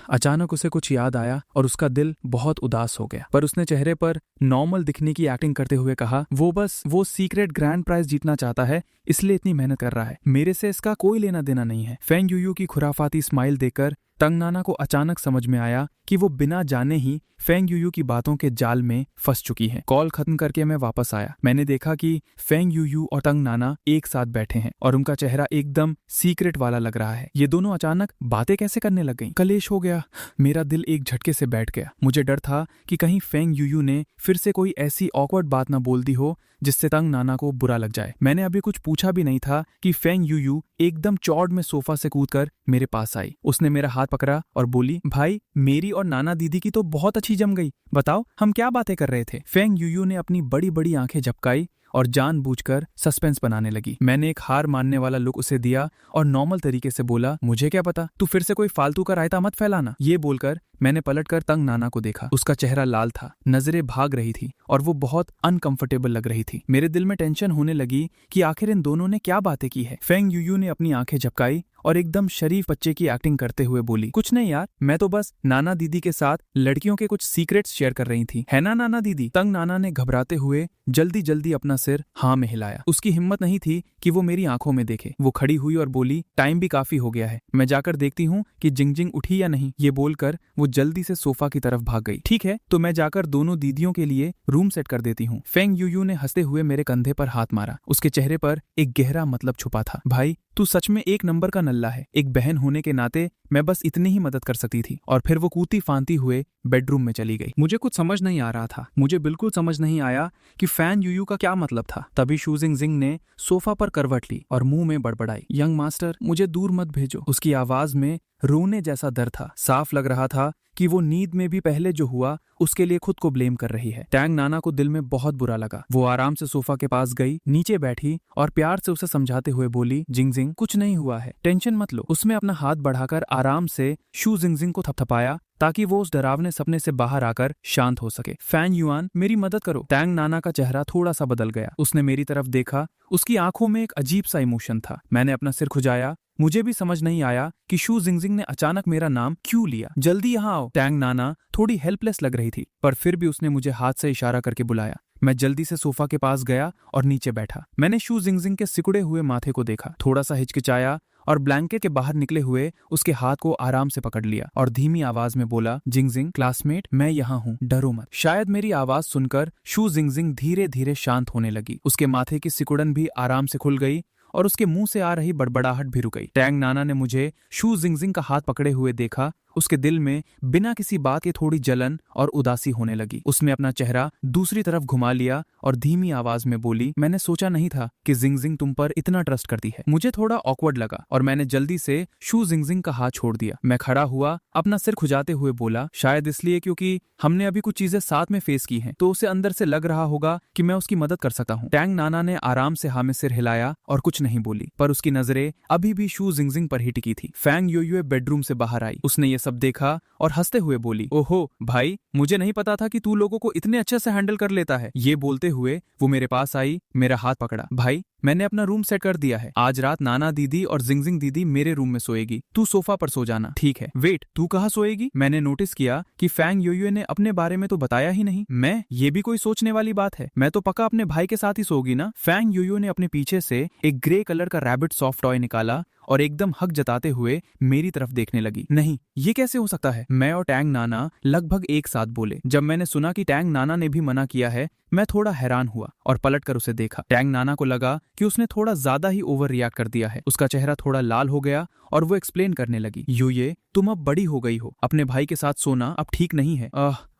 अचानक उसे कुछ याद आया और उसका दिल बहुत उदास हो गया। पर उसने चेहरे पर नॉर्मल दिखने की एक्टिंग करते हुए कहा, वो सीक्रेट ग्रैंड प्राइज जीतना चाहता है, इसलिए इतनी मेहनत कर रहा है। मेरे से इसका कोई लेना देना नहीं है। फेंग यूयू की खुराफाती स्माइल देखकर तंग नाना को अचानक समझ में आया कि वो बिना जाने ही फेंग यूयू की बातों के जाल में फंस चुकी है। कॉल खत्म करके मैं वापस आया। मैंने देखा कि फेंग यूयू और तंग नाना एक साथ बैठे हैं और उनका चेहरा एकदम सीक्रेट वाला लग रहा है। ये दोनों अचानक बातें कैसे करने लग गईं? कलेश हो गया। मेरा दिल एक झटके से बैठ गया। मुझे डर था कि कहीं फेंग यूयू ने फिर से कोई ऐसी ऑकवर्ड बात ना बोल दी हो जिससे तंग नाना को बुरा लग जाए। मैंने अभी कुछ पूछा भी नहीं था कि फेंग यूयू एकदम चौड़ में सोफा से कूदकर मेरे पास आई। उसने मेरा हाथ पकड़ा और बोली, भाई मेरी और नाना दीदी की तो बहुत अच्छी जम गई। बताओ हम क्या बातें कर रहे थे? फेंग यूयू ने अपनी बड़ी बड़ी आंखें झपकाई और जानबूझकर सस्पेंस बनाने लगी। मैंने एक हार मानने वाला लुक उसे दिया और नॉर्मल तरीके से बोला, मुझे क्या पता, तू फिर से कोई फालतू का रायता मत फैलाना। ये बोलकर मैंने पलटकर तंग नाना को देखा। उसका चेहरा लाल था, नजरें भाग रही थी और वो बहुत अनकंफर्टेबल लग रही थी। मेरे दिल में टेंशन होने लगी कि आखिर इन दोनों ने क्या बातें की है। फेंग यूयू ने अपनी आंखें झपकाई और एकदम शरीफ बच्चे की एक्टिंग करते हुए बोली, कुछ नहीं यार, मैं तो बस नाना दीदी के साथ लड़कियों के कुछ सीक्रेट्स शेयर कर रही थी, है ना नाना दीदी? तंग नाना ने घबराते हुए जल्दी जल्दी अपना सिर हाँ में हिलाया। उसकी हिम्मत नहीं थी कि वो मेरी आंखों में देखे। वो खड़ी हुई और बोली, टाइम भी काफी हो गया है, मैं जाकर देखती हूँ कि जिंगजिंग उठी या नहीं। ये बोलकर वो जल्दी से सोफा की तरफ भाग गई। ठीक है, तो मैं जाकर दोनों दीदियों के लिए रूम सेट कर देती हूँ। फेंग यूयू ने हंसते हुए मेरे कंधे पर हाथ मारा। उसके चेहरे पर एक गहरा मतलब छुपा था। भाई तू सच में एक नंबर का नल्ला है। एक बहन होने के नाते मैं बस इतनी ही मदद कर सकती थी। और फिर वो कूदती फांती हुए बेडरूम में चली गई। मुझे कुछ समझ नहीं आ रहा था। मुझे बिल्कुल समझ नहीं आया कि फैन यूयू का क्या मतलब था। तभी शू जिंगजिंग ने सोफा पर करवट ली और मुंह में बड़बड़ाई, यंग मास्टर, मुझे दूर मत भेजो। उसकी आवाज में रोने जैसा डर था। साफ लग रहा था कि वो नींद में भी पहले जो हुआ उसके लिए खुद को ब्लेम कर रही है। टैंग नाना को दिल में बहुत बुरा लगा। वो आराम से सोफा के पास गई, नीचे बैठी और प्यार से उसे समझाते हुए बोली, जिंगजिंग कुछ नहीं हुआ है, टेंशन मत लो। उसमें अपना हाथ बढ़ाकर आराम से शू जिंगजिंग को थपथपाया ताकि वो उस डरावने सपने से बाहर आकर शांत हो सके। फैन युआन, मेरी मदद करो। टैंग नाना का चेहरा थोड़ा सा बदल गया। उसने मेरी तरफ देखा। उसकी आंखों में एक अजीब सा इमोशन था। मैंने अपना सिर खुजाया। मुझे भी समझ नहीं आया कि शू जिंगजिंग ने अचानक मेरा नाम क्यों लिया। जल्दी यहाँ आओ। टैंग नाना थोड़ी हेल्पलेस लग रही थी, पर फिर भी उसने मुझे हाथ से इशारा करके बुलाया। मैं जल्दी से सोफा के पास गया और नीचे बैठा। मैंने शू जिंगजिंग के सिकुड़े हुए माथे को देखा, थोड़ा सा हिचकिचाया और ब्लैंकेट के बाहर निकले हुए उसके हाथ को आराम से पकड़ लिया और धीमी आवाज में बोला, जिंगजिंग क्लासमेट, मैं यहाँ हूँ, डरो मत। शायद मेरी आवाज सुनकर शू जिंगजिंग धीरे धीरे शांत होने लगी। उसके माथे की सिकुड़न भी आराम से खुल गई और उसके मुंह से आ रही बड़बड़ाहट भी रुक गई। टैंग नाना ने मुझे शू जिंगजिंग का हाथ पकड़े हुए देखा। उसके दिल में बिना किसी बात के थोड़ी जलन और उदासी होने लगी। उसने अपना चेहरा दूसरी तरफ घुमा लिया और धीमी आवाज में बोली, मैंने सोचा नहीं था कि जिंगजिंग तुम पर इतना ट्रस्ट करती है। मुझे थोड़ा ऑकवर्ड लगा और मैंने जल्दी से शू जिंगजिंग का हाथ छोड़ दिया। मैं खड़ा हुआ, अपना सिर खुजाते हुए बोला, शायद इसलिए क्योंकि हमने अभी कुछ चीजें साथ में फेस की हैं, तो उसे अंदर से लग रहा होगा कि मैं उसकी मदद कर सकता हूँ। टैंग नाना ने आराम से हाँ में सिर हिलाया और कुछ नहीं बोली, पर उसकी नजरें अभी भी शू जिंगजिंग पर ही टिकी थी। फैंग योयुए बेडरूम से बाहर आई। उसने ये सब देखा और हंसते हुए बोली, ओहो भाई, मुझे नहीं पता था कि तू लोगों को इतने अच्छे से हैंडल कर लेता है। ये बोलते हुए वो मेरे पास आई, मेरा हाथ पकड़ा। भाई, मैंने अपना रूम सेट कर दिया है। आज रात नाना दीदी और जिंगजिंग दीदी मेरे रूम में सोएगी। तू सोफा पर सो जाना, ठीक है? वेट, तू कहाँ सोएगी? मैंने नोटिस किया कि फैंग योयुए ने अपने बारे में तो बताया ही नहीं। मैं, ये भी कोई सोचने वाली बात है। मैं तो पक्का अपने भाई के साथ ही सोगी ना। फैंग योयुए ने अपने पीछे से एक ग्रे कलर का रैबिट सॉफ्ट टॉय निकाला और एकदम हक जताते हुए मेरी तरफ देखने लगी। नहीं, ये कैसे हो सकता है? मैं और टैंग नाना लगभग एक साथ बोले। जब मैंने सुना कि टैंग नाना ने भी मना किया है, मैं थोड़ा हैरान हुआ और पलटकर उसे देखा। टैंग नाना को लगा कि उसने थोड़ा ज्यादा ही ओवर रिएक्ट कर दिया है। उसका चेहरा थोड़ा लाल हो गया और वो एक्सप्लेन करने लगी, युए, तुम अब बड़ी हो गई हो। अपने भाई के साथ सोना अब ठीक नहीं है।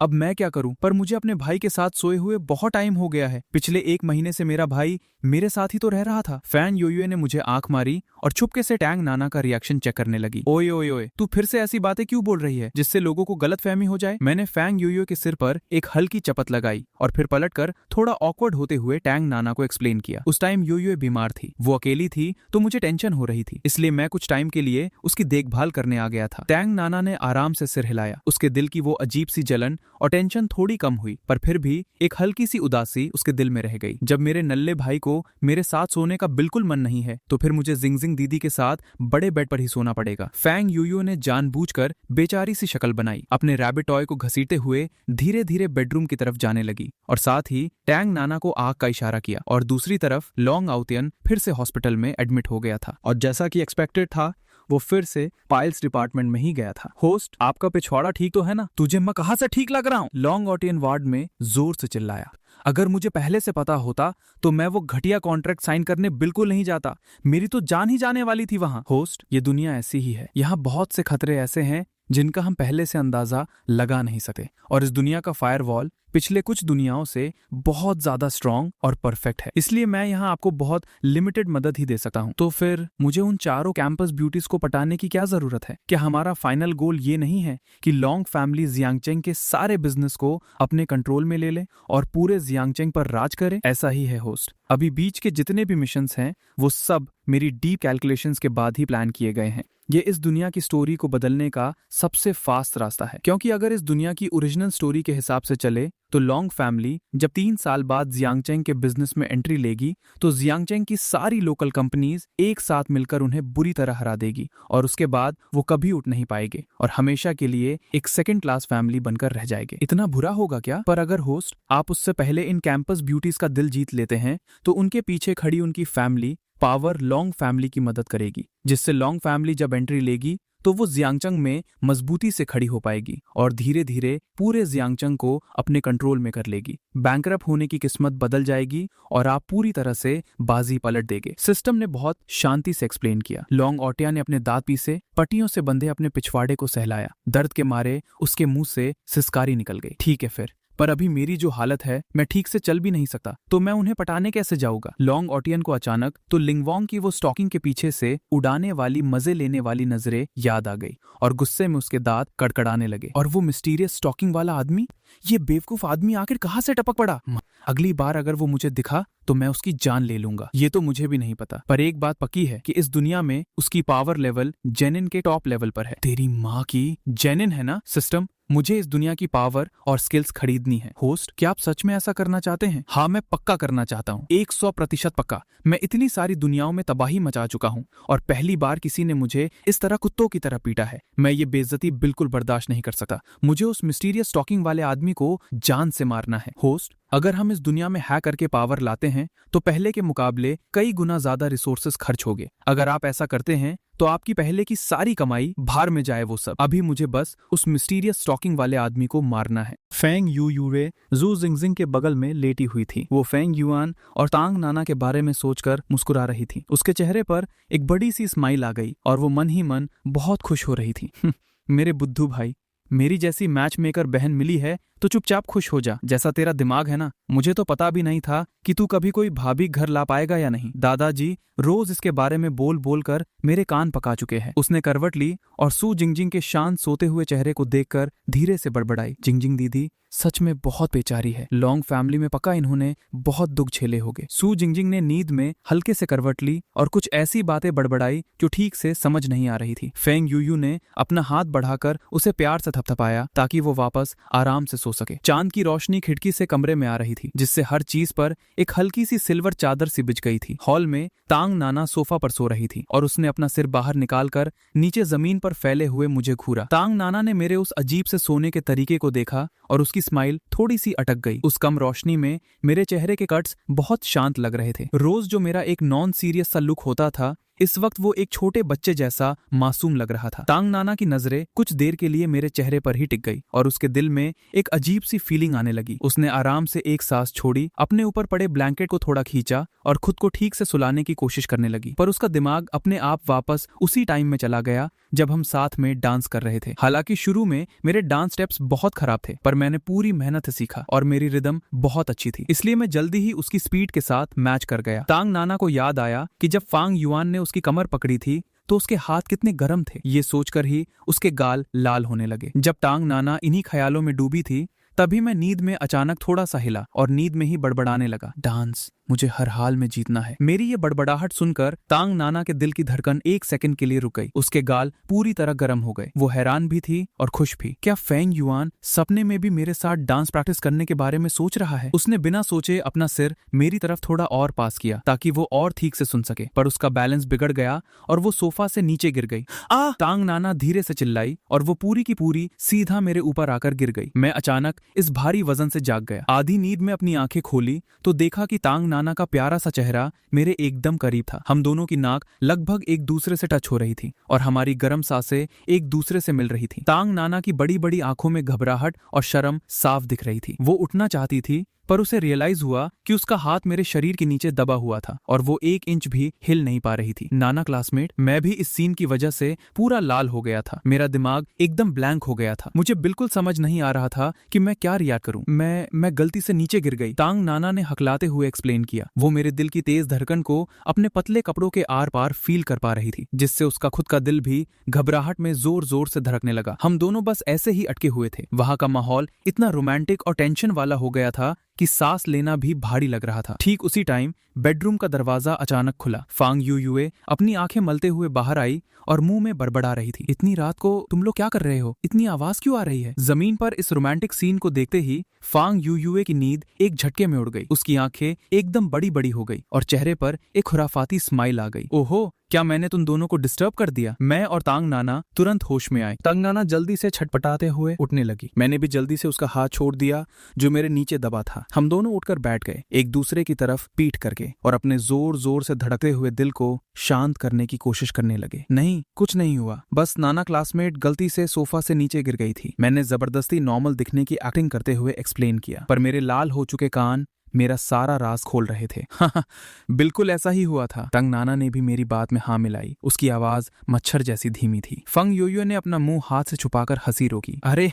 अब मैं क्या करूं? पर मुझे अपने भाई के साथ सोए हुए बहुत टाइम हो गया है। पिछले 1 महीने से मेरा भाई मेरे साथ ही तो रह रहा था। फैन योयुए ने मुझे आंख मारी और चुपके से टैंग नाना का रिएक्शन चेक करने लगी। ओए ओए ओए, तू फिर से ऐसी बातें क्यों बोल रही है जिससे लोगों को गलतफहमी हो जाए? मैंने फैंग योयुए के सिर पर एक हल्की चपत लगाई और फिर पलटकर थोड़ा ऑकवर्ड होते हुए टैंग नाना को एक्सप्लेन किया। उस टाइम योयुए बीमार थी, वो अकेली थी, तो मुझे टेंशन हो रही थी, इसलिए मैं कुछ टाइम के लिए उसकी देखभाल करने आ गया था। टैंग नाना ने आराम से सिर हिलाया। उसके दिल की वो अजीब सी जलन और टेंशन थोड़ी कम हुई, पर फिर भी एक हल्की सी उदासी उसके दिल में रह गई। जब मेरे नल्ले भाई को मेरे साथ सोने का बिल्कुल मन नहीं है, तो फिर मुझे जिंगजिंग दीदी के साथ बड़े बेड पर ही सोना पड़ेगा। फैंग योयुए ने जानबूझकर बेचारी सी शक्ल बनाई, अपने रैबिट टॉय को घसीटते हुए धीरे धीरे बेडरूम की तरफ जाने लगी और साथ ही टैंग नाना को आंख का इशारा किया। और दूसरी तरफ लॉन्ग आउतियन फिर से हॉस्पिटल में एडमिट हो गया था और जैसा कि एक्सपेक्टेड था, वो फिर से पाइल्स डिपार्टमेंट में ही गया था। होस्ट, आपका पिछवाड़ा ठीक तो है ना? तुझे मैं कहाँ से ठीक लग रहा हूँ? लॉन्ग ऑटियन वार्ड में जोर से चिल्लाया। अगर मुझे पहले से पता होता तो मैं वो घटिया कॉन्ट्रैक्ट साइन करने बिल्कुल नहीं जाता। मेरी तो जान ही जाने वाली थी वहां। होस्ट, ये दुनिया ऐसी ही है। यहाँ बहुत से खतरे ऐसे हैं जिनका हम पहले से अंदाजा लगा नहीं सके, और इस दुनिया का फायरवॉल पिछले कुछ दुनियाओं से बहुत ज्यादा स्ट्रॉन्ग और परफेक्ट है। इसलिए मैं यहाँ आपको बहुत लिमिटेड मदद ही दे सकता हूँ। तो फिर मुझे उन चारों कैंपस ब्यूटीज को पटाने की क्या जरूरत है? क्या हमारा फाइनल गोल ये नहीं है कि लॉन्ग फैमिली जियांगचेंग के सारे बिजनेस को अपने कंट्रोल में ले ले और पूरे जियांगचेंग पर राज करे? ऐसा ही है होस्ट। अभी बीच के जितने भी मिशंस हैं वो सब मेरी डीप कैलकुलेशंस के बाद ही प्लान किए गए हैं। ये इस दुनिया की स्टोरी को बदलने का सबसे फास्ट रास्ता है, क्योंकि अगर इस दुनिया की ओरिजिनल स्टोरी के हिसाब से चले तो लॉन्ग फैमिली जब 3 साल बाद जियांगचेंग के बिजनेस में एंट्री लेगी तो जियांगचेंग की सारी लोकल कंपनीज एक साथ मिलकर उन्हें बुरी तरह हरा देगी और उसके बाद वो कभी उठ नहीं पाएंगे और हमेशा के लिए एक सेकंड क्लास फैमिली बनकर रह जाएंगे। इतना बुरा होगा क्या? पर अगर होस्ट आप उससे पहले इन कैंपस ब्यूटीज का दिल जीत लेते हैं तो उनके पीछे खड़ी उनकी फैमिली पावर लॉन्ग फैमिली की मदद करेगी, जिससे लॉन्ग फैमिली जब एंट्री लेगी तो वो जियांगचंग में मजबूती से खड़ी हो पाएगी और धीरे धीरे पूरे जियांगचंग को अपने कंट्रोल में कर लेगी। बैंकरप्ट होने की किस्मत बदल जाएगी और आप पूरी तरह से बाजी पलट देंगे। सिस्टम ने बहुत शांति से एक्सप्लेन किया। लोंग ओटिया ने अपने दांत पीसे, पट्टियों से बंधे अपने पिछवाड़े को सहलाया। दर्द के मारे उसके मुंह से सिसकारी निकल गई। ठीक है फिर, पर अभी मेरी जो हालत है, मैं ठीक से चल भी नहीं सकता, तो मैं उन्हें पटाने कैसे जाऊंगा। लोंग ओटियन को अचानक तो लिंगवोंग की वो स्टॉकिंग के पीछे से उड़ाने वाली मजे लेने वाली नजरें याद आ गई और गुस्से में उसके दांत कड़कड़ाने लगे। और वो मिस्टीरियस स्टॉकिंग वाला आदमी, ये बेवकूफ आदमी आखिर कहाँ से टपक पड़ा। अगली बार अगर वो मुझे दिखा तो मैं उसकी जान ले लूंगा। ये तो मुझे भी नहीं पता, पर एक बात पक्की है कि इस दुनिया में उसकी पावर लेवल जेनिन के टॉप लेवल पर है। तेरी माँ की, जेनिन है ना सिस्टम? मुझे इस दुनिया की पावर और स्किल्स खरीदनी है। होस्ट, क्या आप सच में ऐसा करना चाहते हैं? हाँ, मैं पक्का करना चाहता हूँ, 100% पक्का। मैं इतनी सारी दुनियाओं में तबाही मचा चुका हूँ और पहली बार किसी ने मुझे इस तरह कुत्तों की तरह पीटा है। मैं ये बेइज्जती बिल्कुल बर्दाश्त नहीं कर सकता। मुझे उस मिस्टीरियस स्टॉकिंग वाले आदमी को जान से मारना है। होस्ट, अगर हम इस दुनिया में हैक करके पावर लाते हैं तो पहले के मुकाबले कई गुना ज्यादा रिसोर्सेज खर्च होंगे। अगर आप ऐसा करते हैं तो आपकी पहले की सारी कमाई भार में जाए वो सब। अभी मुझे बस उस मिस्टीरियस स्टॉकिंग वाले आदमी को मारना है। फेंग यू यूरे जू जिंगजिंग के बगल में लेटी हुई थी। वो फेंग युआन और तांग नाना के बारे में सोचकर मुस्कुरा रही थी। उसके चेहरे पर एक बड़ी सी स्माइल आ गई और वो मन ही मन बहुत खुश हो रही थी। मेरे बुद्धू भाई, मेरी जैसी मैच मेकर बहन मिली है तो चुपचाप खुश हो जा। जैसा तेरा दिमाग है ना, मुझे तो पता भी नहीं था कि तू कभी कोई भाभी घर ला पाएगा या नहीं। दादाजी रोज इसके बारे में बोल बोल कर मेरे कान पका चुके हैं। उसने करवट ली और सू जिंगजिंग के शांत सोते हुए चेहरे को देखकर धीरे से बड़बड़ाई, जिंगजिंग दीदी सच में बहुत बेचारी है। लॉन्ग फैमिली में पक्का इन्होंने बहुत दुख झेले होंगे। सू जिंगजिंग ने नींद में हल्के से करवट ली और कुछ ऐसी बातें बड़बड़ाई जो ठीक से समझ नहीं आ रही थी। फेंग यूयू ने अपना हाथ बढ़ाकर उसे प्यार से थपथपाया ताकि वो वापस आराम से सो सके। चांद की रोशनी खिड़की से कमरे में आ रही थी, जिससे हर चीज पर एक हल्की सी सिल्वर चादर सी बिछ गई थी। हॉल में तांग नाना सोफा पर सो रही थी और उसने अपना सिर बाहर निकालकर नीचे जमीन पर फैले हुए मुझे घूरा। तांग नाना ने मेरे उस अजीब से सोने के तरीके को देखा और उसकी स्माइल थोड़ी सी अटक गई। उस कम रोशनी में मेरे चेहरे के कट्स बहुत शांत लग रहे थे। रोज जो मेरा एक नॉन सीरियस सा लुक होता था, इस वक्त वो एक छोटे बच्चे जैसा मासूम लग रहा था। तांग नाना की नजरें कुछ देर के लिए मेरे चेहरे पर ही टिक गई और उसके दिल में एक अजीब सी फीलिंग आने लगी। उसने आराम से एक सांस छोड़ी, अपने ऊपर पड़े ब्लैंकेट को थोड़ा खींचा और खुद को ठीक से सुलाने की कोशिश करने लगी। पर उसका दिमाग अपने आप वापस उसी टाइम में चला गया जब हम साथ में डांस कर रहे थे। हालांकि शुरू में मेरे डांस स्टेप्स बहुत खराब थे, पर मैंने पूरी मेहनत से सीखा और मेरी रिदम बहुत अच्छी थी, इसलिए मैं जल्दी ही उसकी स्पीड के साथ मैच कर गया। तांग नाना को याद आया कि जब फांग युआन ने उसकी कमर पकड़ी थी तो उसके हाथ कितने गर्म थे। ये सोचकर ही उसके गाल लाल होने लगे। जब तांग नाना इन्हीं ख्यालों में डूबी थी, तभी मैं नींद में अचानक थोड़ा सा हिला और नींद में ही बड़बड़ाने लगा, डांस मुझे हर हाल में जीतना है। मेरी ये बड़बड़ाहट सुनकर तांग नाना के दिल की धड़कन एक सेकंड के लिए रुक गई। उसके गाल पूरी तरह गर्म हो गए। वो हैरान भी थी और खुश भी। क्या फेंग युआन सपने में भी मेरे साथ डांस प्रैक्टिस करने के बारे में सोच रहा है? उसने बिना सोचे अपना सिर मेरी तरफ थोड़ा और पास किया ताकि वो और ठीक से सुन सके, पर उसका बैलेंस बिगड़ गया और वो सोफा से नीचे गिर गई। तांग नाना धीरे से चिल्लाई और वो पूरी की पूरी सीधा मेरे ऊपर आकर गिर गई। मैं अचानक इस भारी वजन से जाग गया। आधी नींद में अपनी आंखें खोली तो देखा कि तांग नाना का प्यारा सा चेहरा मेरे एकदम करीब था। हम दोनों की नाक लगभग एक दूसरे से टच हो रही थी और हमारी गर्म सांसें एक दूसरे से मिल रही थी। तांग नाना की बड़ी बड़ी आंखों में घबराहट और शर्म साफ दिख रही थी। वो उठना चाहती थी, पर उसे रियलाइज हुआ कि उसका हाथ मेरे शरीर के नीचे दबा हुआ था और वो 1 इंच भी हिल नहीं पा रही थी। नाना क्लासमेट, मैं भी इस सीन की वजह से पूरा लाल हो गया था। मेरा दिमाग एकदम ब्लैंक हो गया था। मुझे बिल्कुल समझ नहीं आ रहा था कि मैं क्या रिएक्ट करूं। मैं गलती से नीचे गिर गई, तांग नाना ने हकलाते हुए एक्सप्लेन किया। वो मेरे दिल की तेज धड़कन को अपने पतले कपड़ों के आर पार फील कर पा रही थी, जिससे उसका खुद का दिल भी घबराहट में जोर जोर से धड़कने लगा। हम दोनों बस ऐसे ही अटके हुए थे। वहां का माहौल इतना रोमांटिक और टेंशन वाला हो गया था कि सांस लेना भी भारी लग रहा था। ठीक उसी टाइम बेडरूम का दरवाजा अचानक खुला। फांग यूयुए अपनी आंखें मलते हुए बाहर आई और मुंह में बड़बड़ा रही थी, इतनी रात को तुम लोग क्या कर रहे हो? इतनी आवाज क्यों आ रही है? जमीन पर इस रोमांटिक सीन को देखते ही फांग यूयुए की नींद एक झटके में उड़ गई। उसकी आंखें एकदम बड़ी बड़ी हो गई और चेहरे पर एक खुराफाती स्माइल आ गई। ओहो, क्या मैंने तुम दोनों को डिस्टर्ब कर दिया? मैं और तांग नाना तुरंत होश में आए। तांग नाना जल्दी से छटपटाते हुए उठने लगी। मैंने भी जल्दी से उसका हाथ छोड़ दिया जो मेरे नीचे दबा था। हम दोनों उठकर बैठ गए, एक दूसरे की तरफ पीठ करके, और अपने जोर जोर से धड़कते हुए दिल को शांत करने की कोशिश करने लगे। नहीं, कुछ नहीं हुआ, बस नाना क्लासमेट गलती से सोफा से नीचे गिर गई थी। मैंने जबरदस्ती नॉर्मल दिखने की एक्टिंग करते हुए एक्सप्लेन किया, पर मेरे लाल हो चुके कान मेरा सारा राज खोल रहे थे। बिल्कुल ऐसा ही हुआ था। तंग नाना ने भी मेरी बात में हाँ मिलाई। उसकी आवाज मच्छर जैसी धीमी थी। फंग योयो ने अपना मुंह हाथ से छुपाकर हंसी रोकी। अरे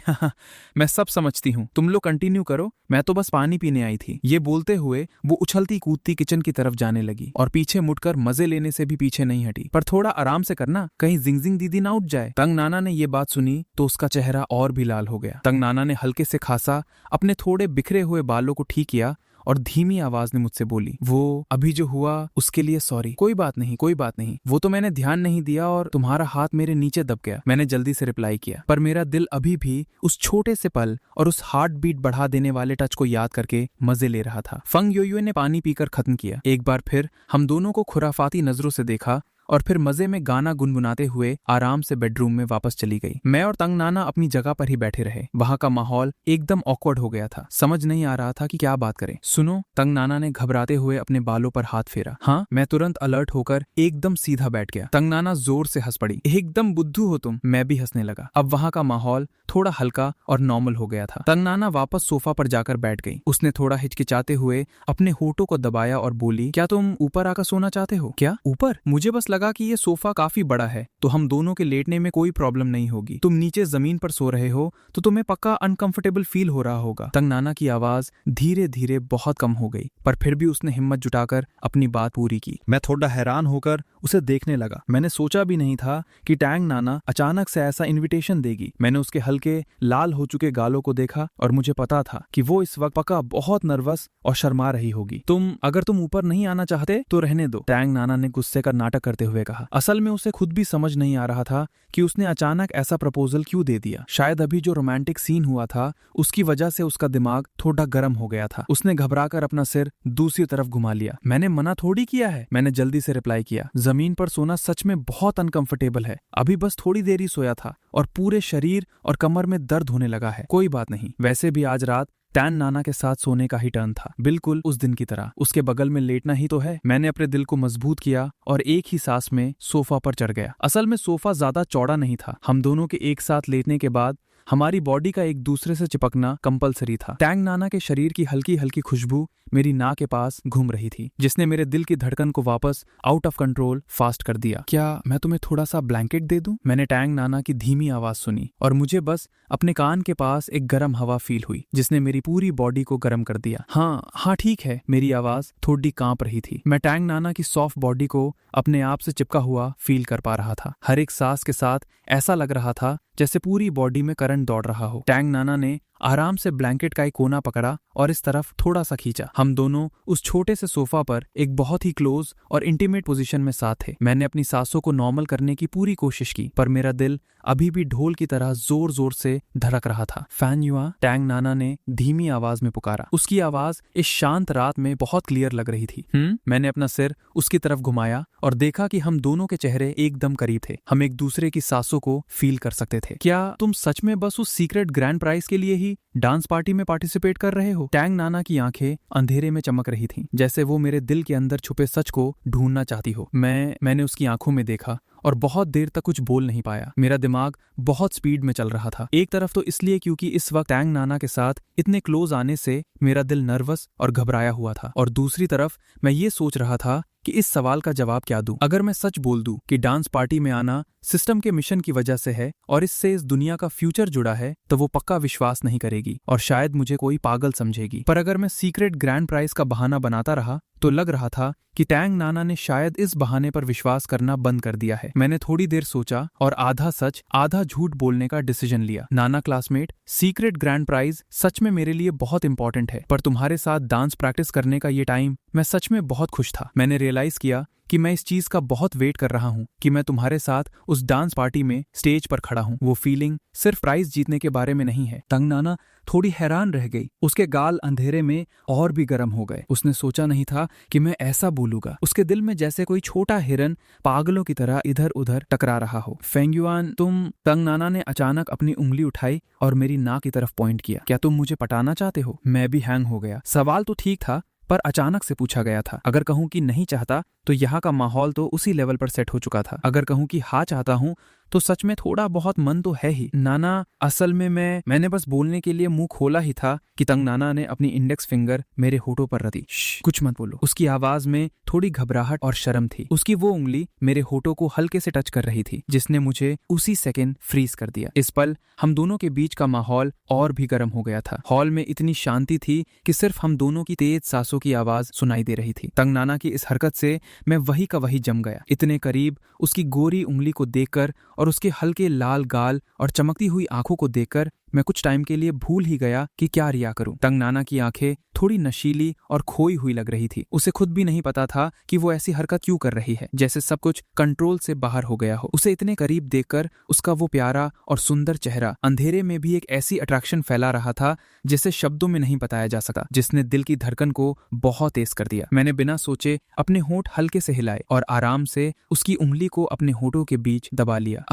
मैं सब समझती हूँ, तुम लोग कंटिन्यू करो, मैं तो बस पानी पीने आई थी। ये बोलते हुए वो उछलती कूदती किचन की तरफ जाने लगी और पीछे मुड़कर मजे लेने से भी पीछे नहीं हटी। पर थोड़ा आराम से करना, कहीं जिंगजिंग दीदी ना उठ जाए। तंग नाना ने ये बात सुनी तो उसका चेहरा और भी लाल हो गया। तंग नाना ने हल्के से खासा अपने थोड़े बिखरे हुए बालों को ठीक किया और धीमी आवाज में मुझसे बोली, वो अभी जो हुआ उसके लिए सॉरी। कोई बात नहीं, कोई बात नहीं, वो तो मैंने ध्यान नहीं दिया और तुम्हारा हाथ मेरे नीचे दब गया। मैंने जल्दी से रिप्लाई किया, पर मेरा दिल अभी भी उस छोटे से पल और उस हार्ट बीट बढ़ा देने वाले टच को याद करके मजे ले रहा था। फंग योयो ने पानी पीकर खत्म किया। एक बार फिर हम दोनों को खुराफाती नजरों से देखा और फिर मजे में गाना गुनगुनाते हुए आराम से बेडरूम में वापस चली गई। मैं और तंग नाना अपनी जगह पर ही बैठे रहे। वहां का माहौल एकदम ऑकवर्ड हो गया था। समझ नहीं आ रहा था कि क्या बात करें। सुनो, तंग नाना ने घबराते हुए अपने बालों पर हाथ फेरा। हाँ, मैं तुरंत अलर्ट होकर एकदम सीधा बैठ गया। तंग नाना जोर से हंस पड़ी। एकदम बुद्धू हो तुम। मैं भी हंसने लगा। अब वहां का माहौल थोड़ा हल्का और नॉर्मल हो गया था। तंग नाना वापस सोफा पर जाकर बैठ गई। उसने थोड़ा हिचकिचाते हुए अपने होठों को दबाया और बोली, क्या तुम ऊपर आकर सोना चाहते हो? क्या ऊपर? मुझे बस लगा कि ये सोफा काफी बड़ा है तो हम दोनों के लेटने में कोई प्रॉब्लम नहीं होगी। तुम नीचे जमीन पर सो रहे हो तो तुम्हें पक्का अनकंफर्टेबल फील हो रहा होगा। तंग नाना की आवाज धीरे धीरे बहुत कम हो गई, पर फिर भी उसने हिम्मत जुटाकर अपनी बात पूरी की। मैं थोड़ा हैरान होकर उसे देखने लगा। मैंने सोचा भी नहीं था कि टैंग नाना अचानक से ऐसा इन्विटेशन देगी। मैंने उसके हल्के लाल हो चुके गालों को देखा और मुझे पता था कि वो इस वक्त पक्का बहुत नर्वस और शर्मा रही होगी। अगर तुम ऊपर नहीं आना चाहते तो रहने दो, टैंग नाना ने गुस्से का नाटक करते हुए कहा। असल में उसे खुद भी समझ नहीं आ रहा था कि उसने अचानक ऐसा प्रपोजल क्यों दे दिया। शायद अभी जो रोमांटिक सीन हुआ था उसकी वजह से उसका दिमाग थोड़ा गर्म हो गया था। उसने घबराकर अपना सिर दूसरी तरफ घुमा लिया। मैंने मना थोड़ी किया है, मैंने जल्दी से रिप्लाई किया। जमीन पर सोना सच में बहुत अनकंफर्टेबल है। अभी बस थोड़ी देर ही सोया था और पूरे शरीर और कमर में दर्द होने लगा है। कोई बात नहीं। वैसे भी आज रात टैन नाना के साथ सोने का ही टर्न था, बिल्कुल उस दिन की तरह। उसके बगल में लेटना ही तो है। मैंने अपने दिल को मजबूत किया और एक ही सांस में सोफा पर चढ़ गया। असल में सोफा ज्यादा चौड़ा नहीं था। हम दोनों के एक साथ लेटने के बाद हमारी बॉडी का एक दूसरे से चिपकना कंपलसरी था। टैंग नाना के शरीर की हल्की हल्की खुशबू मेरी नाक के पास घूम रही थी, जिसने मेरे दिल की धड़कन को वापस आउट ऑफ कंट्रोल फास्ट कर दिया। क्या मैं तुम्हें थोड़ा सा ब्लैंकेट दे दूं? मैंने टैंग नाना की धीमी आवाज सुनी और मुझे बस अपने कान के पास एक गर्म हवा फील हुई जिसने मेरी पूरी बॉडी को गर्म कर दिया। हाँ ठीक है, मेरी आवाज थोड़ी कांप रही थी। मैं टैंग नाना की सॉफ्ट बॉडी को अपने आप से चिपका हुआ फील कर पा रहा था। हर एक सांस के साथ ऐसा लग रहा था जैसे पूरी बॉडी में करंट दौड़ रहा हो। टैंग नाना ने आराम से ब्लैंकेट का एक कोना पकड़ा और इस तरफ थोड़ा सा खींचा। हम दोनों उस छोटे से सोफा पर एक बहुत ही क्लोज और इंटीमेट पोजीशन में साथ थे। मैंने अपनी सांसों को नॉर्मल करने की पूरी कोशिश की, पर मेरा दिल अभी भी ढोल की तरह जोर जोर से धड़क रहा था। फैन युआ, टैंग नाना ने धीमी आवाज में पुकारा। उसकी आवाज इस शांत रात में बहुत क्लियर लग रही थी। मैंने अपना सिर उसकी तरफ घुमाया और देखा कि हम दोनों के चेहरे एकदम करीब थे। हम एक दूसरे की सांसों को फील कर सकते थे। क्या तुम सच में बस उस सीक्रेट ग्रैंड प्राइज के लिए ही डांस पार्टी में पार्टिसिपेट कर रहे हो? टैंग नाना की आंखें अंधेरे में चमक रही थीं, जैसे वो मेरे दिल के अंदर छुपे सच को ढूंढना चाहती हो। मैंने उसकी आंखों में देखा और बहुत देर तक कुछ बोल नहीं पाया। मेरा दिमाग बहुत स्पीड में चल रहा था। एक तरफ तो इसलिए क्योंकि इस वक्त टैंग नाना के साथ इतने क्लोज आने से मेरा दिल नर्वस और घबराया हुआ था, और दूसरी तरफ मैं ये सोच रहा था कि इस सवाल का जवाब क्या दूं। अगर मैं सच बोल दूं कि डांस पार्टी में आना सिस्टम के मिशन की वजह से है और इससे इस दुनिया का फ्यूचर जुड़ा है, तो वो पक्का विश्वास नहीं करेगी और शायद मुझे कोई पागल समझेगी। पर अगर मैं सीक्रेट ग्रैंड प्राइज का बहाना बनाता रहा तो लग रहा था कि टैंग नाना ने शायद इस बहाने पर विश्वास करना बंद कर दिया है। मैंने थोड़ी देर सोचा और आधा सच आधा झूठ बोलने का डिसीजन लिया। नाना क्लासमेट, सीक्रेट ग्रैंड प्राइज सच में मेरे लिए बहुत इंपॉर्टेंट है, पर तुम्हारे साथ डांस प्रैक्टिस करने का ये टाइम मैं सच में बहुत खुश था। मैंने रियलाइज किया कि मैं इस चीज का बहुत वेट कर रहा हूँ कि मैं तुम्हारे साथ उस डांस पार्टी में स्टेज पर खड़ा हूँ। वो फीलिंग सिर्फ प्राइज जीतने के बारे में नहीं है। तंग नाना थोड़ी हैरान रह गई। उसके गाल अंधेरे में और भी गर्म हो गए। उसने सोचा नहीं था कि मैं ऐसा बोलूंगा। उसके दिल में जैसे कोई छोटा हिरन पागलों की तरह इधर उधर टकरा रहा हो। फेंग युआन, तंग नाना ने अचानक अपनी उंगली उठाई और मेरी नाक की तरफ पॉइंट किया। क्या तुम मुझे पटाना चाहते हो? मैं भी हैंग हो गया। सवाल तो ठीक था पर अचानक से पूछा गया था। अगर कहूं कि नहीं चाहता तो यहाँ का माहौल तो उसी लेवल पर सेट हो चुका था। अगर कहूं कि हाँ चाहता हूं तो सच में थोड़ा बहुत मन तो है ही। नाना, असल में मैंने बस बोलने के लिए मुंह खोला ही था कि तंग नाना ने अपनी इंडेक्स फिंगर मेरे होठों पर रखी। कुछ मत बोलो। उसकी आवाज में थोड़ी घबराहट और शर्म थी। उसकी वो उंगली मेरे होठों को हल्के से टच कर रही थी जिसने मुझे उसी सेकेंड फ्रीज कर दिया। इस पल हम दोनों के बीच का माहौल और भी गर्म हो गया था। हॉल में इतनी शांति थी कि सिर्फ हम दोनों की तेज सांसों की आवाज सुनाई दे रही थी। तंग नाना की इस हरकत से मैं वही का वही जम गया। इतने करीब उसकी गोरी उंगली को देखकर और उसके हल्के लाल गाल और चमकती हुई आंखों को देखकर मैं कुछ टाइम के लिए भूल ही गया कि क्या रिया करूं। तंग नाना की आंखें थोड़ी नशीली और खोई हुई लग रही थी। उसे खुद भी नहीं पता था कि वो ऐसी हरकत क्यों कर रही है, जैसे सब कुछ कंट्रोल से बाहर हो गया हो। उसे इतने करीब देखकर उसका वो प्यारा और सुंदर चेहरा अंधेरे में भी एक ऐसी अट्रैक्शन फैला रहा था जिसे शब्दों में नहीं बताया जा सका, जिसने दिल की धड़कन को बहुत तेज कर दिया। मैंने बिना सोचे अपने होंठ हल्के से हिलाए और आराम से उसकी उंगली को अपने होठों के बीच दबा लिया।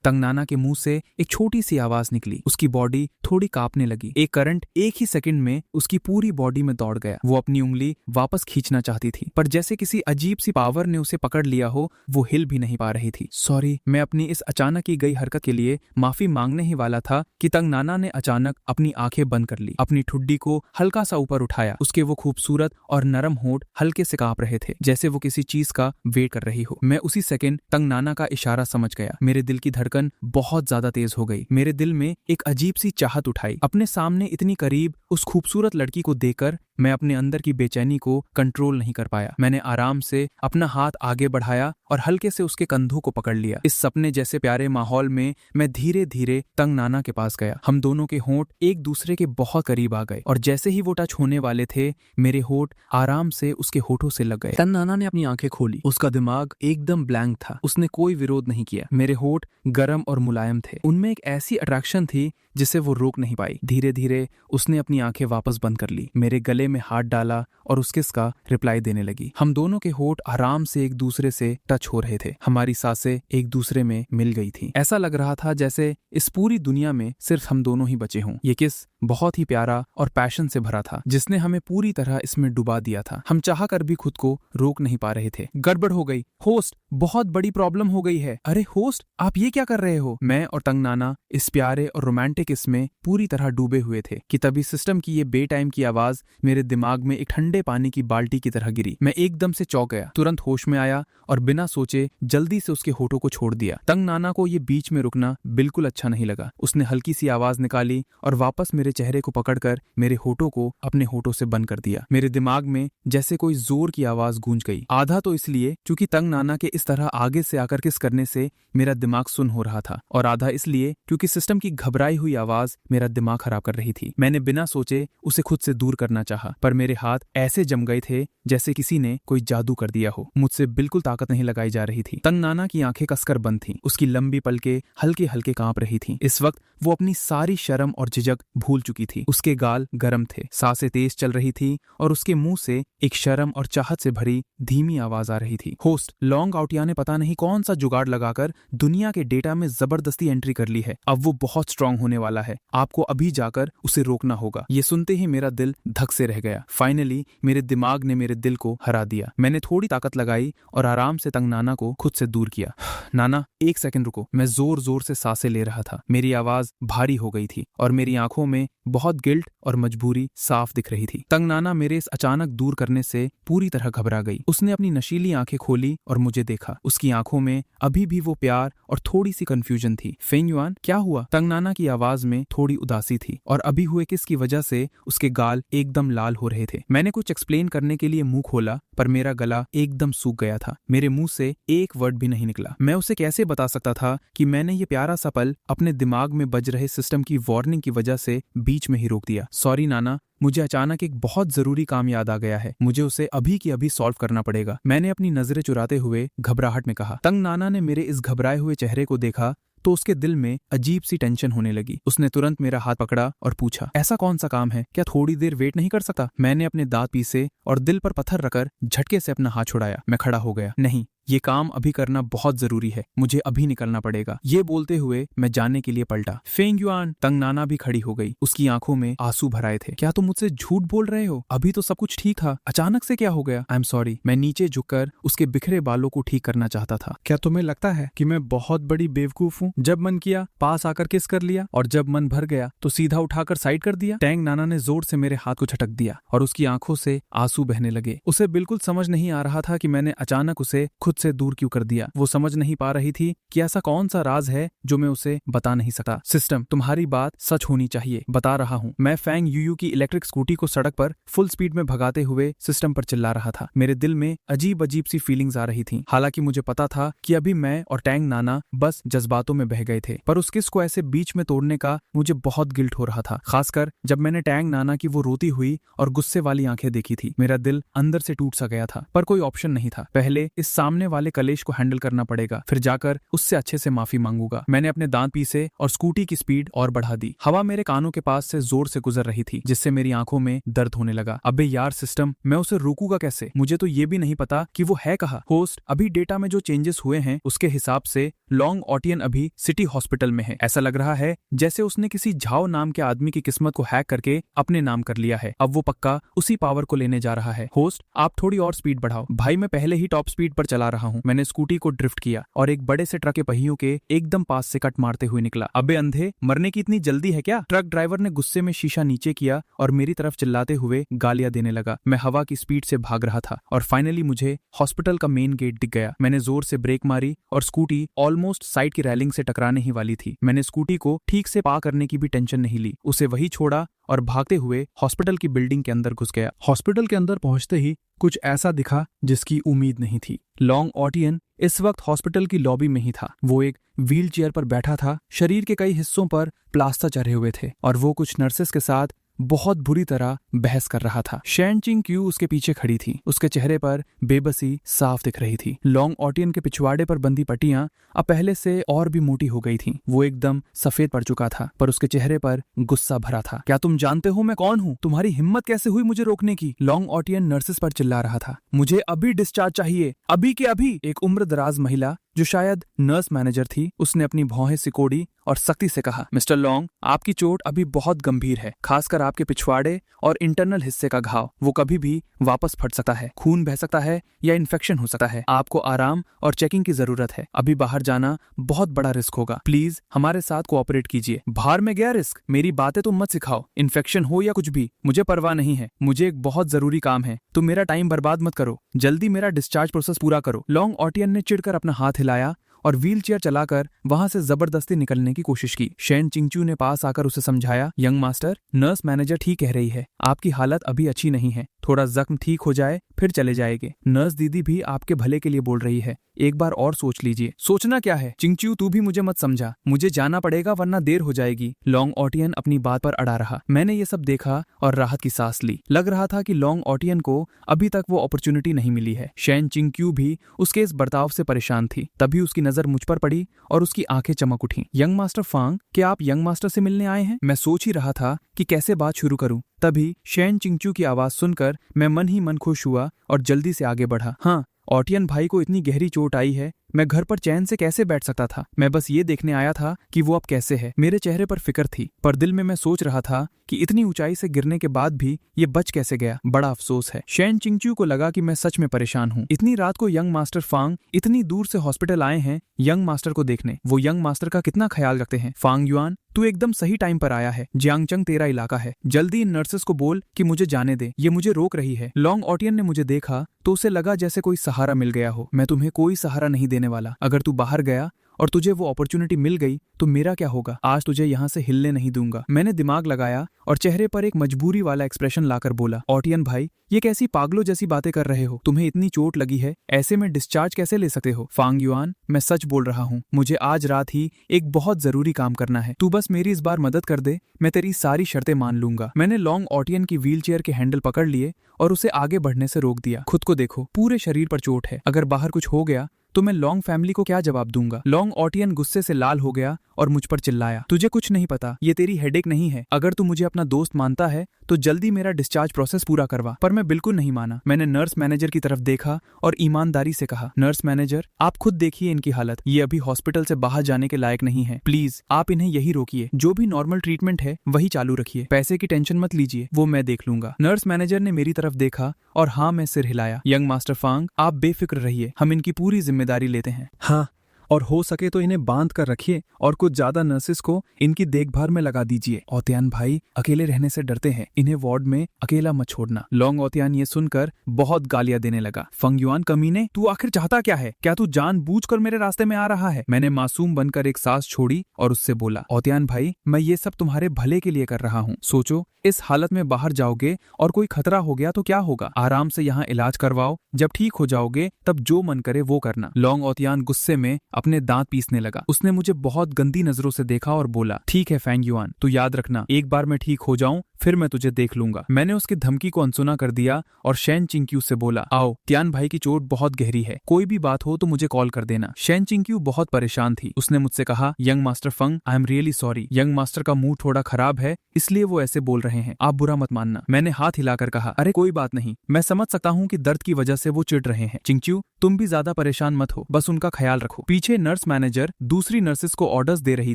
तंग नाना के मुंह से एक छोटी सी आवाज निकली। उसकी बॉडी थोड़ी कांपने लगी। एक करंट एक ही सेकंड में उसकी पूरी बॉडी में दौड़ गया। वो अपनी उंगली वापस खींचना चाहती थी पर जैसे किसी अजीब सी पावर ने उसे पकड़ लिया हो, वो हिल भी नहीं पा रही थी। सॉरी, मैं अपनी इस अचानक की गई हरकत के लिए माफी मांगने ही वाला था कि तंग नाना ने अचानक अपनी आंखें बंद कर ली, अपनी ठुड्डी को हल्का सा ऊपर उठाया। उसके वो खूबसूरत और नरम होंठ हल्के से कांप रहे थे, जैसे वो किसी चीज का वेट कर रही हो। मैं उसी सेकंड तंग नाना का इशारा समझ गया। मेरे दिल की धड़कन बहुत ज्यादा तेज हो गई। मेरे दिल में एक अजीब सी चाहत उठाई। अपने सामने इतनी करीब उस खूबसूरत लड़की को देखकर मैं अपने अंदर की बेचैनी को कंट्रोल नहीं कर पाया। मैंने आराम से अपना हाथ आगे बढ़ाया और हल्के से उसके कंधों को पकड़ लिया। इस सपने जैसे प्यारे माहौल में मैं धीरे धीरे तंग नाना के पास गया। हम दोनों के होंठ एक दूसरे के बहुत करीब आ गए और जैसे ही वो टच होने वाले थे, मेरे होंठ आराम से उसके होठों से लग गए। तंग नाना ने अपनी आंखें खोली। उसका दिमाग एकदम ब्लैंक था। उसने कोई विरोध नहीं किया। मेरे होंठ गर्म और मुलायम थे। उनमें एक ऐसी अट्रैक्शन थी जिसे वो रोक नहीं पाई। धीरे धीरे उसने अपनी आंखें वापस बंद कर ली, मेरे गले में हाथ डाला और उस किस का रिप्लाई देने लगी। हम दोनों के होठ आराम से एक दूसरे से टच हो रहे थे। हमारी सांसें एक दूसरे में मिल गई थी। ऐसा लग रहा था जैसे इस पूरी दुनिया में सिर्फ हम दोनों ही बचे हों। ये किस बहुत ही प्यारा और पैशन से भरा था, जिसने हमें पूरी तरह इसमें डुबा दिया था। हम चाह कर भी खुद को रोक नहीं पा रहे थे। गड़बड़ हो गई होस्ट, बहुत बड़ी प्रॉब्लम हो गई है। अरे होस्ट, आप ये क्या कर रहे हो? मैं और तंग नाना इस प्यारे और रोमांटिक इसमें पूरी तरह डूबे हुए थे कि तभी सिस्टम की ये बेटाइम की आवाज मेरे दिमाग में एक ठंडे पानी की बाल्टी की तरह गिरी। मैं एकदम से चौंक गया, तुरंत होश में आया और बिना सोचे जल्दी से उसके होठों को छोड़ दिया। तंग नाना को ये बीच में रुकना बिल्कुल अच्छा नहीं लगा। उसने हल्की सी आवाज निकाली और वापस मेरे चेहरे को पकड़कर मेरे होठों को अपने होठों से बंद कर दिया। मेरे दिमाग में जैसे कोई जोर की आवाज गूंज गई। आधा तो इसलिए क्योंकि तंग नाना के इस तरह आगे से आकर किस करने से मेरा दिमाग सुन हो रहा था, और आधा इसलिए क्योंकि सिस्टम की घबराई हुई आवाज मेरा दिमाग खराब कर रही थी। मैंने बिना सोचे उसे खुद से दूर करना चाहा, पर मेरे हाथ ऐसे जम गए थे जैसे किसी ने कोई जादू कर दिया हो। मुझसे बिल्कुल ताकत नहीं लगाई जा रही थी। तंग नाना की आंखें कसकर बंद थीं। उसकी लंबी पलकें हल्के हल्के कांप रही थीं। इस वक्त वो अपनी सारी शर्म और झिझक भूल चुकी थी। उसके गाल गर्म थे, सांसें तेज चल रही थी और उसके मुंह से एक शर्म और चाहत से भरी धीमी आवाज आ रही थी। होस्ट, लॉन्ग आउटिया ने पता नहीं कौन सा जुगाड़ लगाकर दुनिया के डेटा में जबरदस्ती एंट्री कर ली है। अब वो बहुत स्ट्रांग होने वाला है। आपको अभी जाकर उसे रोकना होगा। ये सुनते ही मेरा दिल धक से रह गया। फाइनली मेरे दिमाग ने मेरे दिल को हरा दिया। मैंने थोड़ी ताकत लगाई और आराम से तंग नाना को खुद से दूर किया। नाना, एक सेकंड रुको। मैं जोर जोर से सांसें ले रहा था। मेरी आवाज भारी हो गई थी और मेरी आंखों में बहुत गिल्ट और मजबूरी साफ दिख रही थी। तंग नाना मेरे इस अचानक दूर करने से पूरी तरह घबरा गई। उसने अपनी नशीली आंखें खोली और मुझे देखा। उसकी आंखों में अभी भी वो प्यार और थोड़ी सी कंफ्यूजन थी। फेंग युआन, क्या हुआ? तंग नाना की आवाज में थोड़ी उदासी थी और अभी हुए किस की वजह से उसके गाल एकदम लाल हो रहे थे। मैंने कुछ एक्सप्लेन करने के लिए मुंह खोला, पर मेरा गला एकदम सूख गया था। मेरे मुंह से एक वर्ड भी नहीं निकला। मैं उसे कैसे बता सकता था कि मैंने ये प्यारा सा पल अपने दिमाग में बज रहे सिस्टम की वार्निंग की वजह से बीच में ही रोक दिया। सॉरी नाना, मुझे अचानक एक बहुत जरूरी काम याद आ गया है, मुझे उसे अभी की अभी सॉल्व करना पड़ेगा, मैंने अपनी नजरें चुराते हुए घबराहट में कहा। तंग नाना ने मेरे इस घबराए हुए चेहरे को देखा तो उसके दिल में अजीब सी टेंशन होने लगी। उसने तुरंत मेरा हाथ पकड़ा और पूछा, ऐसा कौन सा काम है, क्या थोड़ी देर वेट नहीं कर सकता? मैंने अपने दांत पीसे और दिल पर पत्थर रखकर झटके से अपना हाथ छुड़ाया। मैं खड़ा हो गया। नहीं, ये काम अभी करना बहुत जरूरी है, मुझे अभी निकलना पड़ेगा। ये बोलते हुए मैं जाने के लिए पलटा। फेंग युआन, तंग नाना भी खड़ी हो गई। उसकी आंखों में आंसू भर आए थे। क्या तुम मुझसे झूठ बोल रहे हो? अभी तो सब कुछ ठीक था, अचानक से क्या हो गया? I am sorry. मैं नीचे झुककर उसके बिखरे बालों को ठीक करना चाहता था। क्या तुम्हें लगता है कि मैं बहुत बड़ी बेवकूफ हूँ? जब मन किया पास आकर किस कर लिया, और जब मन भर गया तो सीधा उठाकर साइड कर दिया। टैंग नाना ने जोर से मेरे हाथ को झटक दिया और उसकी आंखों से आंसू बहने लगे। उसे बिल्कुल समझ नहीं आ रहा था कि मैंने अचानक उसे खुद से दूर क्यों कर दिया। वो समझ नहीं पा रही थी कि ऐसा कौन सा राज है जो मैं उसे बता नहीं सकता। सिस्टम, तुम्हारी बात सच होनी चाहिए, बता रहा हूँ। मैं फैंग यूयू की इलेक्ट्रिक स्कूटी को सड़क पर फुल स्पीड में भगाते हुए सिस्टम पर चिल्ला रहा था। मेरे दिल में अजीब अजीब सी फीलिंग्स आ रही थी। हालांकि मुझे पता था कि अभी मैं और टैंग नाना बस जज्बातों में बह गए थे, पर उस किस को ऐसे बीच में तोड़ने का मुझे बहुत गिल्ट हो रहा था, खासकर जब मैंने टैंग नाना की वो रोती हुई और गुस्से वाली आंखें देखी थी। मेरा दिल अंदर से टूट सा गया था, पर कोई ऑप्शन नहीं था। पहले इस सामने वाले कलेश को हैंडल करना पड़ेगा, फिर जाकर उससे अच्छे से माफी मांगूंगा। मैंने अपने दांत पीसे और स्कूटी की स्पीड और बढ़ा दी। हवा मेरे कानों के पास से जोर से गुजर रही थी, जिससे मेरी आंखों में दर्द होने लगा। अबे यार सिस्टम, मैं उसे रोकूंगा कैसे? मुझे तो ये भी नहीं पता कि वो है कहाँ। होस्ट, अभी डेटा में जो चेंजेस हुए हैं उसके हिसाब से लॉन्ग ऑटियन अभी सिटी हॉस्पिटल में है। ऐसा लग रहा है जैसे उसने किसी झाओ नाम के आदमी की किस्मत को हैक करके अपने नाम कर लिया है। अब वो पक्का उसी पावर को लेने जा रहा है। होस्ट, आप थोड़ी और स्पीड बढ़ाओ। भाई, मैं पहले ही टॉप स्पीड पर चला रहा हूँ। मैंने स्कूटी को ड्रिफ्ट किया और एक बड़े से ट्रक के पहियों के एकदम पास से कट मारते हुए निकला। अबे अंधे, मरने की इतनी जल्दी है क्या? ट्रक ड्राइवर ने गुस्से में शीशा नीचे किया और मेरी तरफ चिल्लाते हुए गालियां देने लगा। मैं हवा की स्पीड से भाग रहा था और फाइनली मुझे हॉस्पिटल का मेन गेट दिख गया। मैंने जोर से ब्रेक मारी और स्कूटी ऑलमोस्ट साइड की रेलिंग से टकराने ही वाली थी। मैंने स्कूटी को ठीक से पार करने की भी टेंशन नहीं ली, उसे वही छोड़ा और भागते हुए हॉस्पिटल की बिल्डिंग के अंदर घुस गया। हॉस्पिटल के अंदर पहुंचते ही कुछ ऐसा दिखा जिसकी उम्मीद नहीं थी। लॉन्ग ऑटियन इस वक्त हॉस्पिटल की लॉबी में ही था। वो एक व्हील चेयर पर बैठा था, शरीर के कई हिस्सों पर प्लास्टर चढ़े हुए थे और वो कुछ नर्सेस के साथ बहुत बुरी तरह बहस कर रहा था। शैन चिंग क्यू उसके पीछे खड़ी थी। उसके चेहरे पर बेबसी साफ दिख रही थी। लॉन्ग ऑटियन के पिछवाड़े पर बंधी पट्टियां अब पहले से और भी मोटी हो गई थीं। वो एकदम सफेद पड़ चुका था, पर उसके चेहरे पर गुस्सा भरा था। क्या तुम जानते हो मैं कौन हूँ? तुम्हारी हिम्मत कैसे हुई मुझे रोकने की? लॉन्ग ऑटियन नर्सेस पर चिल्ला रहा था। मुझे अभी डिस्चार्ज चाहिए, अभी के अभी। एक उम्र दराज महिला जो शायद नर्स मैनेजर थी, उसने अपनी भौहें सिकोड़ी और सख्ती से कहा, मिस्टर लॉन्ग, आपकी चोट अभी बहुत गंभीर है, खासकर आपके पिछवाड़े और इंटरनल हिस्से का घाव। वो कभी भी वापस फट सकता है, खून बह सकता है या इन्फेक्शन हो सकता है। आपको आराम और चेकिंग की जरूरत है। अभी बाहर जाना बहुत बड़ा रिस्क होगा। प्लीज हमारे साथ कोऑपरेट कीजिए। बाहर में गया रिस्क? मेरी बातें तुम मत सिखाओ। इन्फेक्शन हो या कुछ भी, मुझे परवाह नहीं है। मुझे एक बहुत जरूरी काम है। तुम मेरा टाइम बर्बाद मत करो, जल्दी मेरा डिस्चार्ज प्रोसेस पूरा करो। लॉन्ग ऑटियन ने चिढ़कर अपना हाथ हिलाया और व्हील चेयर चलाकर वहां से जबरदस्ती निकलने की कोशिश की। शैन चिंगचू ने पास आकर उसे समझाया, यंग मास्टर, नर्स मैनेजर ठीक कह रही है, आपकी हालत अभी अच्छी नहीं है, थोड़ा जख्म ठीक हो जाए फिर चले जाएंगे। नर्स दीदी भी आपके भले के लिए बोल रही है, एक बार और सोच लीजिए। सोचना क्या है चिंगचू, तू भी मुझे मत समझा, मुझे जाना पड़ेगा वरना देर हो जाएगी। लॉन्ग ऑटियन अपनी बात पर अड़ा रहा। मैंने ये सब देखा और राहत की सांस ली। लग रहा था कि लॉन्ग ऑटियन को अभी तक वो अपॉर्चुनिटी नहीं मिली है। शैन चिंगक्यू भी उसके इस बर्ताव से परेशान थी। तभी उसकी नजर मुझ पर पड़ी और उसकी आंखें चमक उठी। यंग मास्टर फांग, क्या आप यंग मास्टर से मिलने आए हैं? मैं सोच ही रहा था कि कैसे बात शुरू करूं। तभी शैन चिंगचू की आवाज सुनकर मैं मन ही मन खुश हुआ और जल्दी से आगे बढ़ा। हाँ, ऑटियन भाई को इतनी गहरी चोट आई है, मैं घर पर चैन से कैसे बैठ सकता था? मैं बस ये देखने आया था कि वो अब कैसे है। मेरे चेहरे पर फिक्र थी, पर दिल में मैं सोच रहा था कि इतनी ऊंचाई से गिरने के बाद भी ये बच कैसे गया। बड़ा अफसोस है। शैन चिंगचू को लगा कि मैं सच में परेशान हूँ। इतनी रात को यंग मास्टर फांग इतनी दूर से हॉस्पिटल आए हैं यंग मास्टर को देखने। वो यंग मास्टर का कितना ख्याल रखते हैं। फांग युआन, तू एकदम सही टाइम पर आया है। जियांगचंग तेरा इलाका है, जल्दी इन नर्सेस को बोल कि मुझे जाने दे, ये मुझे रोक रही है। लॉन्ग ऑटियन ने मुझे देखा तो उसे लगा जैसे कोई सहारा मिल गया हो। मैं तुम्हें कोई सहारा नहीं देने वाला। अगर तू बाहर गया और तुझे वो अपॉर्चुनिटी मिल गई तो मेरा क्या होगा? आज तुझे यहाँ से हिलने नहीं दूंगा। मैंने दिमाग लगाया और चेहरे पर एक मजबूरी वाला एक्सप्रेशन लाकर बोला, ओटियन भाई, ये कैसी पागलों जैसी बातें कर रहे हो? तुम्हें इतनी चोट लगी है, ऐसे में डिस्चार्ज कैसे ले सकते हो? फांग युआन, मैं सच बोल रहा हूँ। मुझे आज रात ही एक बहुत जरूरी काम करना है। तू बस मेरी इस बार मदद कर दे, मैं तेरी सारी शर्तें मान लूंगा। मैंने लॉन्ग ओटियन की व्हीलचेयर के हैंडल पकड़ लिए और उसे आगे बढ़ने से रोक दिया। खुद को देखो, पूरे शरीर पर चोट है। अगर बाहर कुछ हो गया तो मैं लॉन्ग फैमिली को क्या जवाब दूंगा? लॉन्ग ओटियन गुस्से से लाल हो गया और मुझ पर चिल्लाया, तुझे कुछ नहीं पता, ये तेरी हेडेक नहीं है। अगर तू मुझे अपना दोस्त मानता है तो जल्दी मेरा डिस्चार्ज प्रोसेस पूरा करवा। पर मैं बिल्कुल नहीं माना। मैंने नर्स मैनेजर की तरफ देखा और ईमानदारी से कहा, नर्स मैनेजर, आप खुद देखिए इनकी हालत, ये अभी हॉस्पिटल से बाहर जाने के लायक नहीं है। प्लीज आप इन्हें यही रोकिए, जो भी नॉर्मल ट्रीटमेंट है वही चालू रखिए। पैसे की टेंशन मत लीजिए, वो मैं देख लूंगा। नर्स मैनेजर ने मेरी तरफ देखा और हाँ में सिर हिलाया। यंग मास्टर फांग, आप बेफिक्र रहिए, हम इनकी पूरी जिम्मेदारी लेते हैं। हाँ, और हो सके तो इन्हें बांध कर रखिए और कुछ ज्यादा नर्सेस को इनकी देखभाल में लगा दीजिए। ओतियान भाई अकेले रहने से डरते हैं, इन्हें वार्ड में अकेला मत छोड़ना। लॉन्ग ओतियान ये सुनकर बहुत गालियां देने लगा। फंग युआन कमीने, तू आखिर चाहता क्या है? क्या तू जानबूझकर मेरे रास्ते में आ रहा है? मैंने मासूम बनकर एक सांस छोड़ी और उससे बोला, ओतियान भाई, मैं ये सब तुम्हारे भले के लिए कर रहा हूँ। सोचो, इस हालत में बाहर जाओगे और कोई खतरा हो गया तो क्या होगा? आराम से यहाँ इलाज करवाओ, जब ठीक हो जाओगे तब जो मन करे वो करना। लॉन्ग ओतियान गुस्से में अपने दांत पीसने लगा। उसने मुझे बहुत गंदी नजरों से देखा और बोला, ठीक है फैंग युआन, तू याद रखना, एक बार मैं ठीक हो जाऊं फिर मैं तुझे देख लूंगा। मैंने उसकी धमकी को अनसुना कर दिया और शैन चिंक्यू से बोला, आओ, तियान भाई की चोट बहुत गहरी है, कोई भी बात हो तो मुझे कॉल कर देना। शैन चिंक्यू बहुत परेशान थी। उसने मुझसे कहा, young master Fang, I am really sorry. Young master का मूड थोड़ा खराब है, इसलिए वो ऐसे बोल रहे हैं, आप बुरा मत मानना। मैंने हाथ हिलाकर कहा, अरे कोई बात नहीं, मैं समझ सकता हूँ कि दर्द की वजह से वो चिढ़ रहे हैं। चिंक्यू, तुम भी ज्यादा परेशान मत हो, बस उनका ख्याल रखो। पीछे नर्स मैनेजर दूसरी नर्सेस को ऑर्डर्स दे रही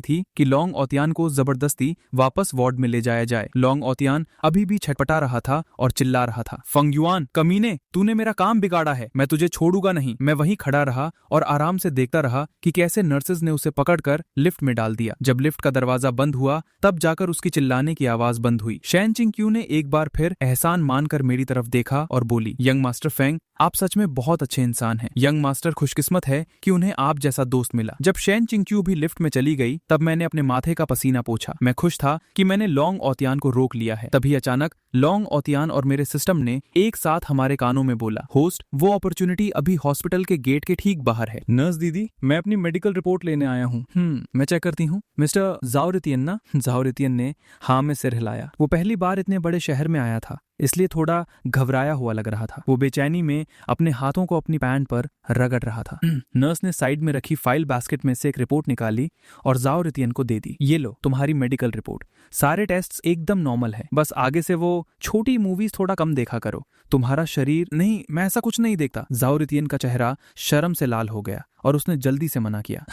थी कि लॉन्ग ओतियान को जबरदस्ती वापस वार्ड में ले जाया जाए। लॉन्ग ओतियान अभी भी छटपटा रहा था और चिल्ला रहा था, फंग युआन कमीने, तूने मेरा काम बिगाड़ा है, मैं तुझे छोड़ूंगा नहीं। मैं वहीं खड़ा रहा और आराम से देखता रहा कि कैसे नर्सेज ने उसे पकड़कर लिफ्ट में डाल दिया। जब लिफ्ट का दरवाजा बंद हुआ तब जाकर उसकी चिल्लाने की आवाज बंद हुई। शैन चिंक्यू ने एक बार फिर एहसान मानकर मेरी तरफ देखा और बोली, यंग मास्टर फेंग, आप सच में बहुत अच्छे इंसान हैं। यंग मास्टर खुशकिस्मत है कि उन्हें आप जैसा दोस्त मिला। जब शैन चिंक्यू भी लिफ्ट में चली गई तब मैंने अपने माथे का पसीना पोंछा। मैं खुश था कि मैंने लॉन्ग ओतियान को रोक लिया है। तभी अचानक लॉन्ग ओतियान और मेरे सिस्टम ने एक साथ हमारे कानों में बोला, होस्ट, वो अपॉर्चुनिटी अभी हॉस्पिटल के गेट के ठीक बाहर है। नर्स दीदी, मैं अपनी मेडिकल रिपोर्ट लेने आया हूँ। मैं चेक करती हूँ। मिस्टर जाओरितियन ना? जाओरितियन ने हाँ में सिर हिलाया। वो पहली बार इतने बड़े शहर में आया था, इसलिए थोड़ा घबराया हुआ लग रहा था। वो बेचैनी में अपने हाथों को अपनी पैंट पर रगड़ रहा था। नर्स ने साइड में रखी फाइल बास्केट में से एक रिपोर्ट निकाली और जाओरितियन को दे दी। ये लो तुम्हारी मेडिकल रिपोर्ट, सारे टेस्ट्स एकदम नॉर्मल है, बस आगे से वो छोटी मूवीज थोड़ा कम देखा करो। तुम्हारा शरीर नहीं, मैं ऐसा कुछ नहीं देखता। जाओरितियन का चेहरा शर्म से लाल हो गया और उसने जल्दी से मना किया।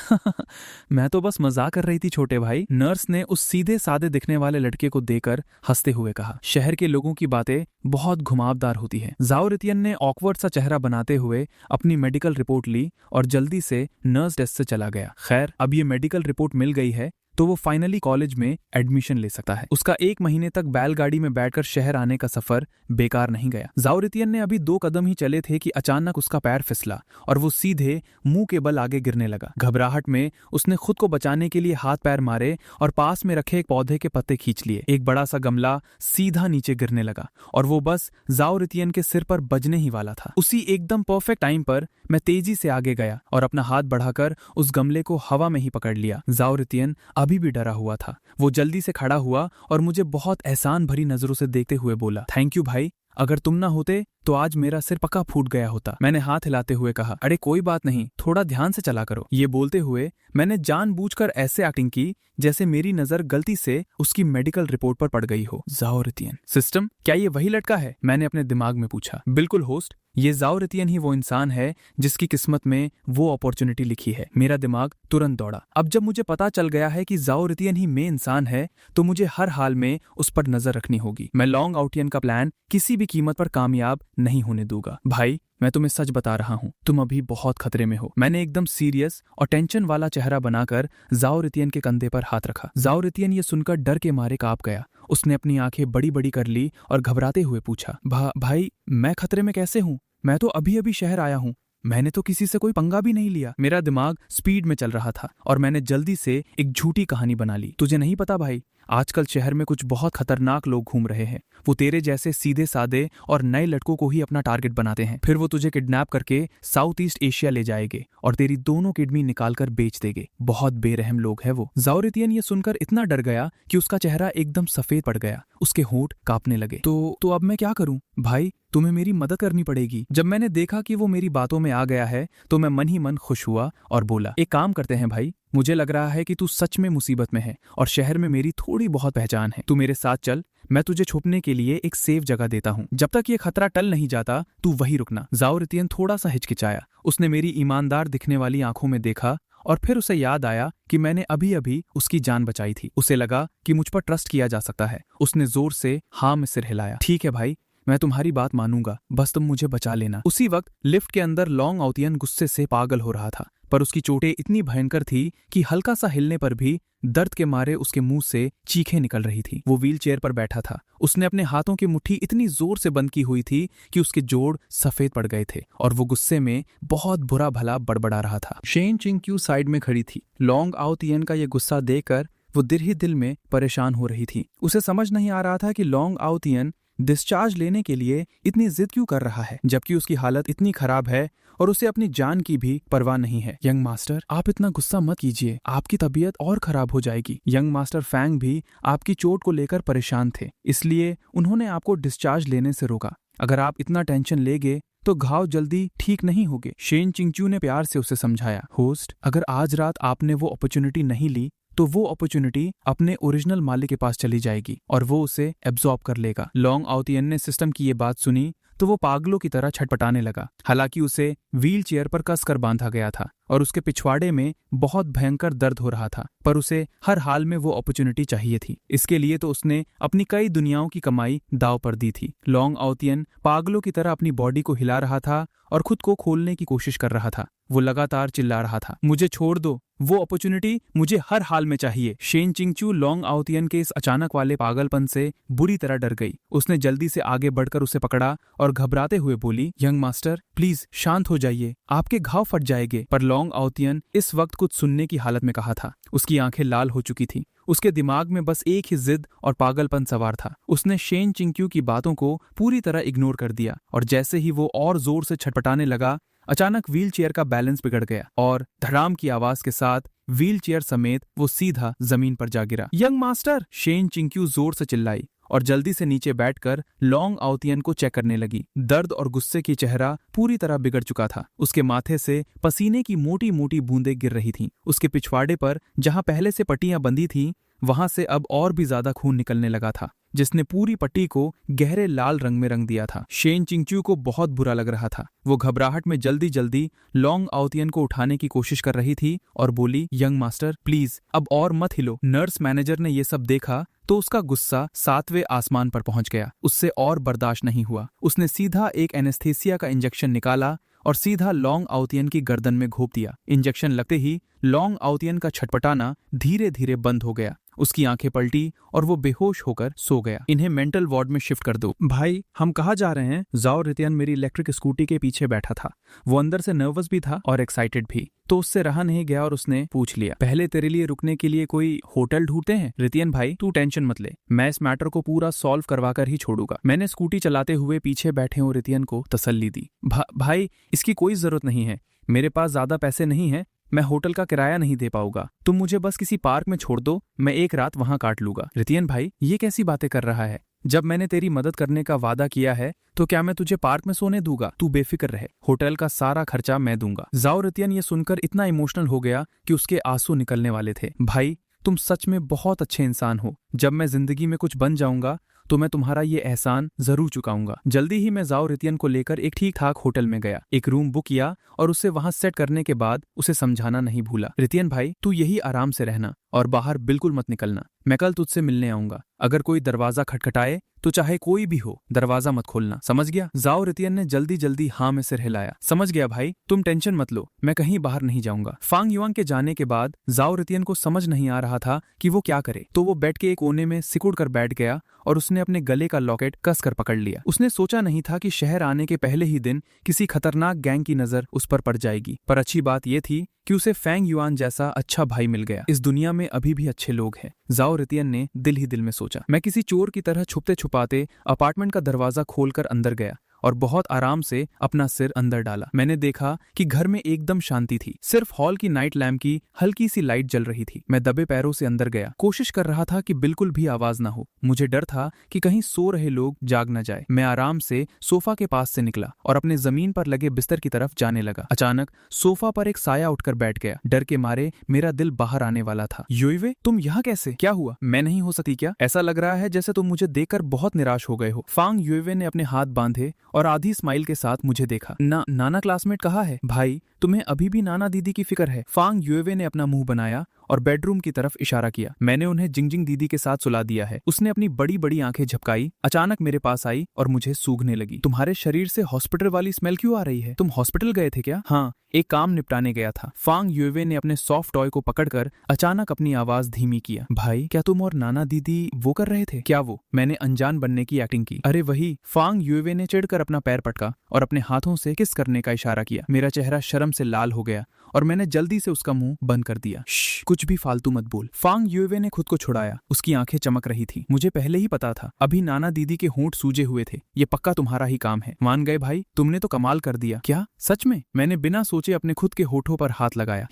मैं तो बस मजाक कर रही थी छोटे भाई। नर्स ने उस सीधे सादे दिखने वाले लड़के को देकर हंसते हुए कहा, शहर के लोगों की बातें बहुत घुमावदार होती हैं। जाओरितियन ने ऑकवर्ड सा चेहरा बनाते हुए अपनी मेडिकल रिपोर्ट ली और जल्दी से नर्स डेस्क से चला गया। खैर, अब ये मेडिकल रिपोर्ट मिल गई है तो वो फाइनली कॉलेज में एडमिशन ले सकता है। उसका 1 महीने तक बैलगाड़ी में बैठकर शहर आने का सफर बेकार नहीं गया। जाओरितियन ने अभी 2 कदम ही चले थे कि अचानक उसका पैर फिसला और वो सीधे मुंह के बल आगे गिरने लगा। घबराहट में उसने खुद को बचाने के लिए हाथ पैर मारे और पास में रखे एक पौधे के पत्ते खींच लिए। एक बड़ा सा गमला सीधा नीचे गिरने लगा और वो बस जाओरितियन के सिर पर बजने ही वाला था। उसी एकदम परफेक्ट टाइम पर मैं तेजी से आगे गया और अपना हाथ बढ़ाकर उस गमले को हवा में ही पकड़ लिया। जाओरितियन अभी भी डरा हुआ था। वो जल्दी से खड़ा हुआ और मुझे बहुत एहसान भरी नजरों से देखते हुए बोला, थैंक यू भाई, अगर तुम ना होते तो आज मेरा सिर पक्का फूट गया होता। मैंने हाथ हिलाते हुए कहा, अरे कोई बात नहीं, थोड़ा ध्यान से चला करो। ये बोलते हुए मैंने जानबूझकर ऐसे एक्टिंग की जैसे मेरी नजर गलती से उसकी मेडिकल रिपोर्ट पर पड़ गई हो। जाओरितियन, सिस्टम, क्या ये वही लड़का है? मैंने अपने दिमाग में पूछा। बिल्कुल होस्ट, ये जाओरितियन ही वो इंसान है जिसकी किस्मत में वो अपॉर्चुनिटी लिखी है। मेरा दिमाग तुरंत दौड़ा। अब जब मुझे पता चल गया है कि जाओरितियन ही में इंसान है तो मुझे हर हाल में उस पर नजर रखनी होगी। मैं लॉन्ग ओतियन का प्लान किसी भी कीमत पर कामयाब नहीं होने दूंगा। भाई, मैं तुम्हें सच बता रहा हूँ, तुम अभी बहुत खतरे में हो। मैंने एकदम सीरियस और टेंशन वाला चेहरा बनाकर जाओरितियन के कंधे पर हाथ रखा। जाओरितियन ये सुनकर डर के मारे कांप गया। उसने अपनी आंखें बड़ी बड़ी कर ली और घबराते हुए पूछा, भाई, मैं खतरे में कैसे हूँ? मैं तो अभी अभी शहर आया हूँ, मैंने तो किसी से कोई पंगा भी नहीं लिया। मेरा दिमाग स्पीड में चल रहा था और मैंने जल्दी से एक झूठी कहानी बना ली। तुझे नहीं पता भाई, आजकल शहर में कुछ बहुत खतरनाक लोग घूम रहे हैं। वो तेरे जैसे सीधे सादे और नए लड़कों को ही अपना टारगेट बनाते हैं। फिर वो तुझे किडनैप करके साउथ ईस्ट एशिया ले जाएंगे और तेरी दोनों किडनी निकाल कर बेच देंगे। बहुत बेरहम लोग हैं वो। ज़ाओ रितियन ये सुनकर इतना डर गया कि उसका चेहरा एकदम सफेद पड़ गया। उसके होंठ कांपने लगे। तो अब मैं क्या करूं? भाई, तुम्हें मेरी मदद करनी पड़ेगी। जब मैंने देखा कि वो मेरी बातों में आ गया है तो मैं मन ही मन खुश हुआ और बोला, एक काम करते हैं भाई, मुझे लग रहा है कि तू सच में मुसीबत में है और शहर में मेरी थोड़ी बहुत पहचान है। तू मेरे साथ चल, मैं तुझे छुपने के लिए एक सेफ जगह देता हूँ। जब तक ये खतरा टल नहीं जाता तू वहीं रुकना। ज़ाओ रितियन थोड़ा सा हिचकिचाया। उसने मेरी ईमानदार दिखने वाली आंखों में देखा और फिर उसे याद आया कि मैंने अभी अभी उसकी जान बचाई थी। उसे लगा कि मुझ पर ट्रस्ट किया जा सकता है। उसने जोर से हाँ में सिर हिलाया। ठीक है भाई, मैं तुम्हारी बात मानूंगा, बस तुम मुझे बचा लेना। उसी वक्त लिफ्ट के अंदर लॉन्ग आउतियन गुस्से से पागल हो रहा था, पर उसकी चोटें इतनी भयंकर थी कि हल्का सा हिलने पर भी दर्द के मारे उसके मुंह से चीखें निकल रही थी। वो व्हील चेयर पर बैठा था। उसने अपने हाथों की मुट्ठी इतनी जोर से बंद की हुई थी कि उसके जोड़ सफेद पड़ गए थे और वो गुस्से में बहुत बुरा भला बड़बड़ा रहा था। शेन चिंग-क्यू साइड में खड़ी थी। लॉन्ग आउतियन का ये गुस्सा देखकर वो दिल ही दिल में परेशान हो रही थी। उसे समझ नहीं आ रहा था कि लॉन्ग आउतियन डिस्चार्ज लेने के लिए इतनी जिद क्यों कर रहा है, जबकि उसकी हालत इतनी खराब है और उसे अपनी जान की भी परवाह नहीं है। यंग मास्टर, आप इतना गुस्सा मत कीजिए, आपकी तबीयत और खराब हो जाएगी। यंग मास्टर फैंग भी आपकी चोट को लेकर परेशान थे, इसलिए उन्होंने आपको डिस्चार्ज लेने से रोका। अगर आप इतना टेंशन लेंगे तो घाव जल्दी ठीक नहीं होंगे। शेन चिंग-च्यू ने प्यार से उसे समझाया। होस्ट, अगर आज रात आपने वो अपॉर्चुनिटी नहीं ली तो वो अपॉर्चुनिटी अपने ओरिजिनल मालिक के पास चली जाएगी और वो उसे एब्जॉर्ब कर लेगा। लॉन्ग आउतियन ने सिस्टम की ये बात सुनी तो वो पागलों की तरह छटपटाने लगा। हालांकि उसे व्हील चेयर पर कसकर बांधा गया था और उसके पिछवाड़े में बहुत भयंकर दर्द हो रहा था, पर उसे हर हाल में वो अपॉर्चुनिटी चाहिए थी। इसके लिए तो उसने अपनी कई दुनियाओं की कमाई दांव पर दी थी। लॉन्ग आउतियन पागलों की तरह अपनी बॉडी को हिला रहा था और खुद को खोलने की कोशिश कर रहा था। वो लगातार चिल्ला रहा था, मुझे छोड़ दो, वो अपॉर्चुनिटी मुझे हर हाल में चाहिए। शेन चिंग-च्यू लॉन्ग आउतियन के इस अचानक वाले पागलपन से बुरी तरह डर गई। उसने जल्दी से आगे बढ़कर उसे पकड़ा और घबराते हुए बोली, यंग मास्टर प्लीज शांत हो जाइए, आपके घाव फट जाएंगे। पर लॉन्ग आउतियन इस वक्त कुछ सुनने की हालत में कहा था। उसकी आंखें लाल हो चुकी थी। उसके दिमाग में बस एक ही जिद और पागलपन सवार था। उसने शेन चिंग-क्यू की बातों को पूरी तरह इग्नोर कर दिया और जैसे ही वो और जोर से छटपटाने लगा, अचानक व्हील चेयर का बैलेंस बिगड़ गया और धड़ाम की आवाज के साथ व्हील चेयर समेत वो सीधा जमीन पर जा गिरा। यंग मास्टर, शेन चिंग-क्यू जोर से चिल्लाई और जल्दी से नीचे बैठकर लॉन्ग आउतियन को चेक करने लगी। दर्द और गुस्से की चेहरा पूरी तरह बिगड़ चुका था। उसके माथे से पसीने की मोटी मोटी बूंदें गिर रही थीं। उसके पिछवाड़े पर जहां पहले से पट्टियां बंधी थीं, वहां से अब और भी ज्यादा खून निकलने लगा था, जिसने पूरी पट्टी को गहरे लाल रंग में रंग दिया था। शेन चिंग-च्यू को बहुत बुरा लग रहा था। वो घबराहट में जल्दी जल्दी लॉन्ग आउतियन को उठाने की कोशिश कर रही थी और बोली, यंग मास्टर प्लीज अब और मत हिलो। नर्स मैनेजर ने ये सब देखा तो उसका गुस्सा 7वें आसमान पर पहुंच गया। उससे और बर्दाश्त नहीं हुआ। उसने सीधा एक एनेस्थीसिया का इंजेक्शन निकाला और सीधा लॉन्ग आउतियन की गर्दन में घोंप दिया। इंजेक्शन लगते ही लॉन्ग आउतियन का छटपटाना धीरे धीरे बंद हो गया। उसकी आंखें पलटी और वो बेहोश होकर सो गया। इन्हें मेंटल वार्ड में शिफ्ट कर दो। भाई, हम कहाँ जा रहे हैं? ज़ाओ रितियन मेरी इलेक्ट्रिक स्कूटी के पीछे बैठा था। वो अंदर से नर्वस भी था और एक्साइटेड भी, तो उससे रहा नहीं गया और उसने पूछ लिया, पहले तेरे लिए रुकने के लिए कोई होटल ढूंढते हैं? रितियन भाई, तू टेंशन मत ले, मैं इस मैटर को पूरा सॉल्व करवा कर ही छोड़ूंगा। मैंने स्कूटी चलाते हुए पीछे बैठे हुए रितियन को तसल्ली दी। भाई, इसकी कोई जरूरत नहीं है, मेरे पास ज्यादा पैसे नहीं है, मैं होटल का किराया नहीं दे पाऊंगा। तुम मुझे बस किसी पार्क में छोड़ दो, मैं एक रात वहां काट लूंगा। रितियन भाई, ये कैसी बातें कर रहा है? जब मैंने तेरी मदद करने का वादा किया है तो क्या मैं तुझे पार्क में सोने दूंगा? तू बेफिक्र रहे, होटल का सारा खर्चा मैं दूंगा। ज़ाओ रितियन ये सुनकर इतना इमोशनल हो गया कि उसके आंसू निकलने वाले थे। भाई, तुम सच में बहुत अच्छे इंसान हो। जब मैं जिंदगी में कुछ बन जाऊंगा तो मैं तुम्हारा ये एहसान जरूर चुकाऊंगा। जल्दी ही मैं ज़ाओ रितियन को लेकर एक ठीक ठाक होटल में गया, एक रूम बुक किया और उसे वहां सेट करने के बाद उसे समझाना नहीं भूला, रितियन भाई तू यही आराम से रहना और बाहर बिल्कुल मत निकलना। मैं कल तुझसे मिलने आऊंगा। अगर कोई दरवाजा खटखटाए तो चाहे कोई भी हो, दरवाजा मत खोलना, समझ गया? जाओ रितियन ने जल्दी जल्दी हाँ में सिर हिलाया। समझ गया भाई, तुम टेंशन मत लो, मैं कहीं बाहर नहीं जाऊंगा। फांग युआंग के जाने के बाद जाओ रितियन को समझ नहीं आ रहा था कि वो क्या करे, तो वो बेड के एक कोने में सिकुड़ कर बैठ गया और उसने अपने गले का लॉकेट कस कर पकड़ लिया। उसने सोचा नहीं था कि शहर आने के पहले ही दिन किसी खतरनाक गैंग की नजर उस पर पड़ जाएगी, पर अच्छी बात यह थी कि उसे फेंग युआन जैसा अच्छा भाई मिल गया। इस दुनिया में अभी भी अच्छे लोग हैं, जाओ रितियन ने दिल ही दिल में सोचा। मैं किसी चोर की तरह छुपते छुपाते अपार्टमेंट का दरवाजा खोलकर अंदर गया और बहुत आराम से अपना सिर अंदर डाला। मैंने देखा कि घर में एकदम शांति थी, सिर्फ हॉल की नाइट लैम्प की हल्की सी लाइट जल रही थी। मैं दबे पैरों से अंदर गया, कोशिश कर रहा था कि बिल्कुल भी आवाज ना हो। मुझे डर था कि कहीं सो रहे लोग जाग न जाए। मैं आराम से सोफा के पास से निकला और अपने जमीन पर लगे बिस्तर की तरफ जाने लगा। अचानक सोफा पर एक साया उठकर बैठ गया। डर के मारे मेरा दिल बाहर आने वाला था। युइवे, तुम यहाँ कैसे? क्या हुआ? मैं नहीं हो सकती क्या? ऐसा लग रहा है जैसे तुम मुझे देखकर बहुत निराश हो गए हो। फांग युइवे ने अपने हाथ बांधे और आधी स्माइल के साथ मुझे देखा। नाना क्लासमेट कहाँ है? भाई, तुम्हें अभी भी नाना दीदी की फिक्र है। फांग युइवे ने अपना मुंह बनाया और बेडरूम की तरफ इशारा किया। मैंने उन्हें जिंगजिंग दीदी के साथ सुला दिया है। उसने अपनी बड़ी बड़ी आंखें झपकाई, अचानक मेरे पास आई और मुझे सूंघने लगी। तुम्हारे शरीर से हॉस्पिटल वाली स्मेल क्यों आ रही है? तुम हॉस्पिटल गए थे क्या? हाँ, एक काम निपटाने गया था। फांग युइवे ने अपने सॉफ्ट टॉय को पकड़कर अचानक अपनी आवाज धीमी किया। भाई, क्या तुम और नाना दीदी वो कर रहे थे? क्या वो? मैंने अनजान बनने की एक्टिंग की। अरे वही। फांग युइवे ने चिढ़कर अपना पैर पटका और अपने हाथों से किस करने का इशारा किया। मेरा चेहरा शर्म से लाल हो गया और मैंने जल्दी से उसका मुंह बंद कर दिया। कुछ भी फालतू मत बोल। फांग युइवे ने खुद को छुड़ाया, उसकी आंखें चमक रही थी। मुझे पहले ही पता था, अभी नाना दीदी के होंठ सूजे हुए थे। ये पक्का तुम्हारा ही काम है। मान गए भाई, तुमने तो कमाल कर दिया। क्या सच में? मैंने बिना सोचे अपने खुद के होठों पर हाथ लगाया।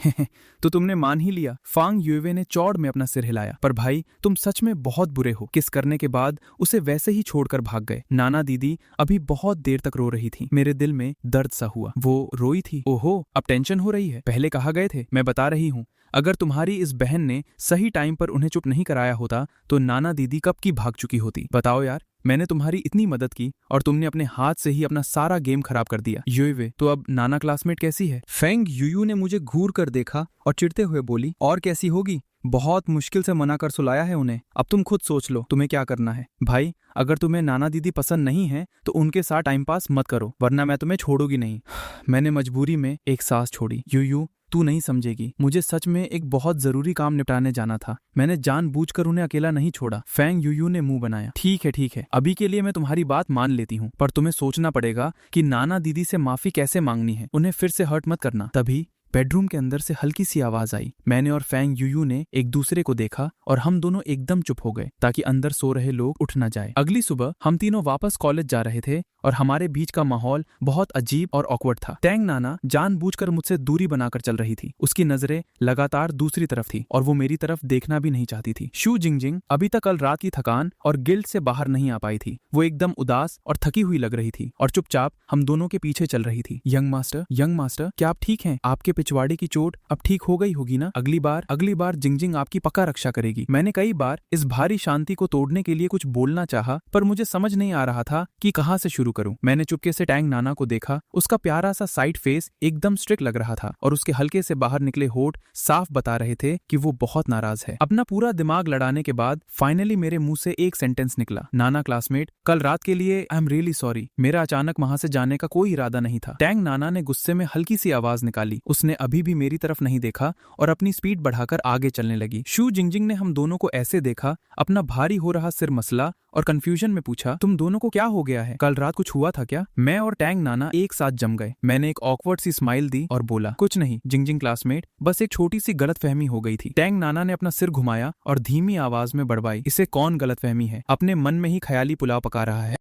तो तुमने मान ही लिया। फांग युइवे ने चौड़ में अपना सिर हिलाया। पर भाई, तुम सच में बहुत बुरे हो। किस करने के बाद उसे वैसे ही छोड़कर भाग गए। नाना दीदी अभी बहुत देर तक रो रही थी। मेरे दिल में दर्द सा हुआ। वो रोई थी? ओहो, अब टेंशन हो रही है। पहले कहा गए थे। मैं बता रही हूँ, अगर तुम्हारी इस बहन ने सही टाइम पर उन्हें चुप नहीं कराया होता तो नाना दीदी कब की भाग चुकी होती। बताओ यार, मैंने तुम्हारी इतनी मदद की और तुमने अपने हाथ से ही अपना सारा गेम खराब कर दिया। युइवे, तो अब नाना क्लासमेट कैसी है? फेंग युयू ने मुझे घूर कर देखा और चिढ़ते हुए बोली, और कैसी होगी? बहुत मुश्किल से मना कर सुलाया है उन्हें। अब तुम खुद सोच लो तुम्हें क्या करना है। भाई, अगर तुम्हें नाना दीदी पसंद नहीं है तो उनके साथ टाइम पास मत करो, वरना मैं तुम्हें छोड़ूंगी नहीं। मैंने मजबूरी में एक सांस छोड़ी। युयू, तू नहीं समझेगी, मुझे सच में एक बहुत जरूरी काम निपटाने जाना था। मैंने जानबूझकर उन्हें अकेला नहीं छोड़ा। फेंग युयू ने मुंह बनाया। ठीक है, अभी के लिए मैं तुम्हारी बात मान लेती हूँ, पर तुम्हें सोचना पड़ेगा कि नाना दीदी से माफी कैसे मांगनी है। उन्हें फिर से हर्ट मत करना। तभी बेडरूम के अंदर से हल्की सी आवाज आई। मैंने और फेंग युयू ने एक दूसरे को देखा और हम दोनों एकदम चुप हो गए ताकि अंदर सो रहे लोग उठ न जाए। अगली सुबह हम तीनों वापस कॉलेज जा रहे थे और हमारे बीच का माहौल बहुत अजीब और ऑकवर्ड था। टैंग नाना जानबूझकर मुझसे दूरी बनाकर चल रही थी। उसकी नजरें लगातार दूसरी तरफ थी और वो मेरी तरफ देखना भी नहीं चाहती थी। शू जिंगजिंग अभी तक कल रात की थकान और गिल्ट से बाहर नहीं आ पाई थी। वो एकदम उदास और थकी हुई लग रही थी और चुपचाप हम दोनों के पीछे चल रही थी। यंग मास्टर, क्या आप ठीक हैं? आपके पिछवाड़े की चोट अब ठीक हो गई होगी ना? अगली बार जिंगजिंग आपकी पक्का रक्षा करेगी। मैंने कई बार इस भारी शांति को तोड़ने के लिए कुछ बोलना चाहा, पर मुझे समझ नहीं आ रहा था कि कहाँ से शुरू करूं। मैंने चुपके से टैंग नाना को देखा। उसका प्यारा सा साइड फेस एकदम स्ट्रिक्ट लग रहा था और उसके हल्के से बाहर निकले होठ साफ बता रहे थे कि वो बहुत नाराज है। अपना पूरा दिमाग लड़ाने के बाद फाइनली मेरे मुंह से एक सेंटेंस निकला, नाना क्लासमेट, कल रात के लिए आई एम रियली सॉरी। मेरा अचानक वहां से जाने का कोई इरादा नहीं था। टैंग नाना ने गुस्से में हल्की सी आवाज निकाली। उसने अभी भी मेरी तरफ नहीं देखा और अपनी स्पीड बढ़ाकर आगे चलने लगी। शू जिंगजिंग ने हम दोनों को ऐसे देखा, अपना भारी हो रहा सिर मसला और कंफ्यूजन में पूछा, तुम दोनों को क्या हो गया है? कल रात कुछ हुआ था क्या? मैं और टैंग नाना एक साथ जम गए। मैंने एक ऑकवर्ड सी स्माइल दी और बोला, कुछ नहीं जिंगजिंग क्लासमेट, बस एक छोटी सी गलतफहमी हो गई थी। टैंग नाना ने अपना सिर घुमाया और धीमी आवाज में बड़वाई, इसे कौन गलतफहमी है? अपने मन में ही ख्याली पुलाव पका रहा है।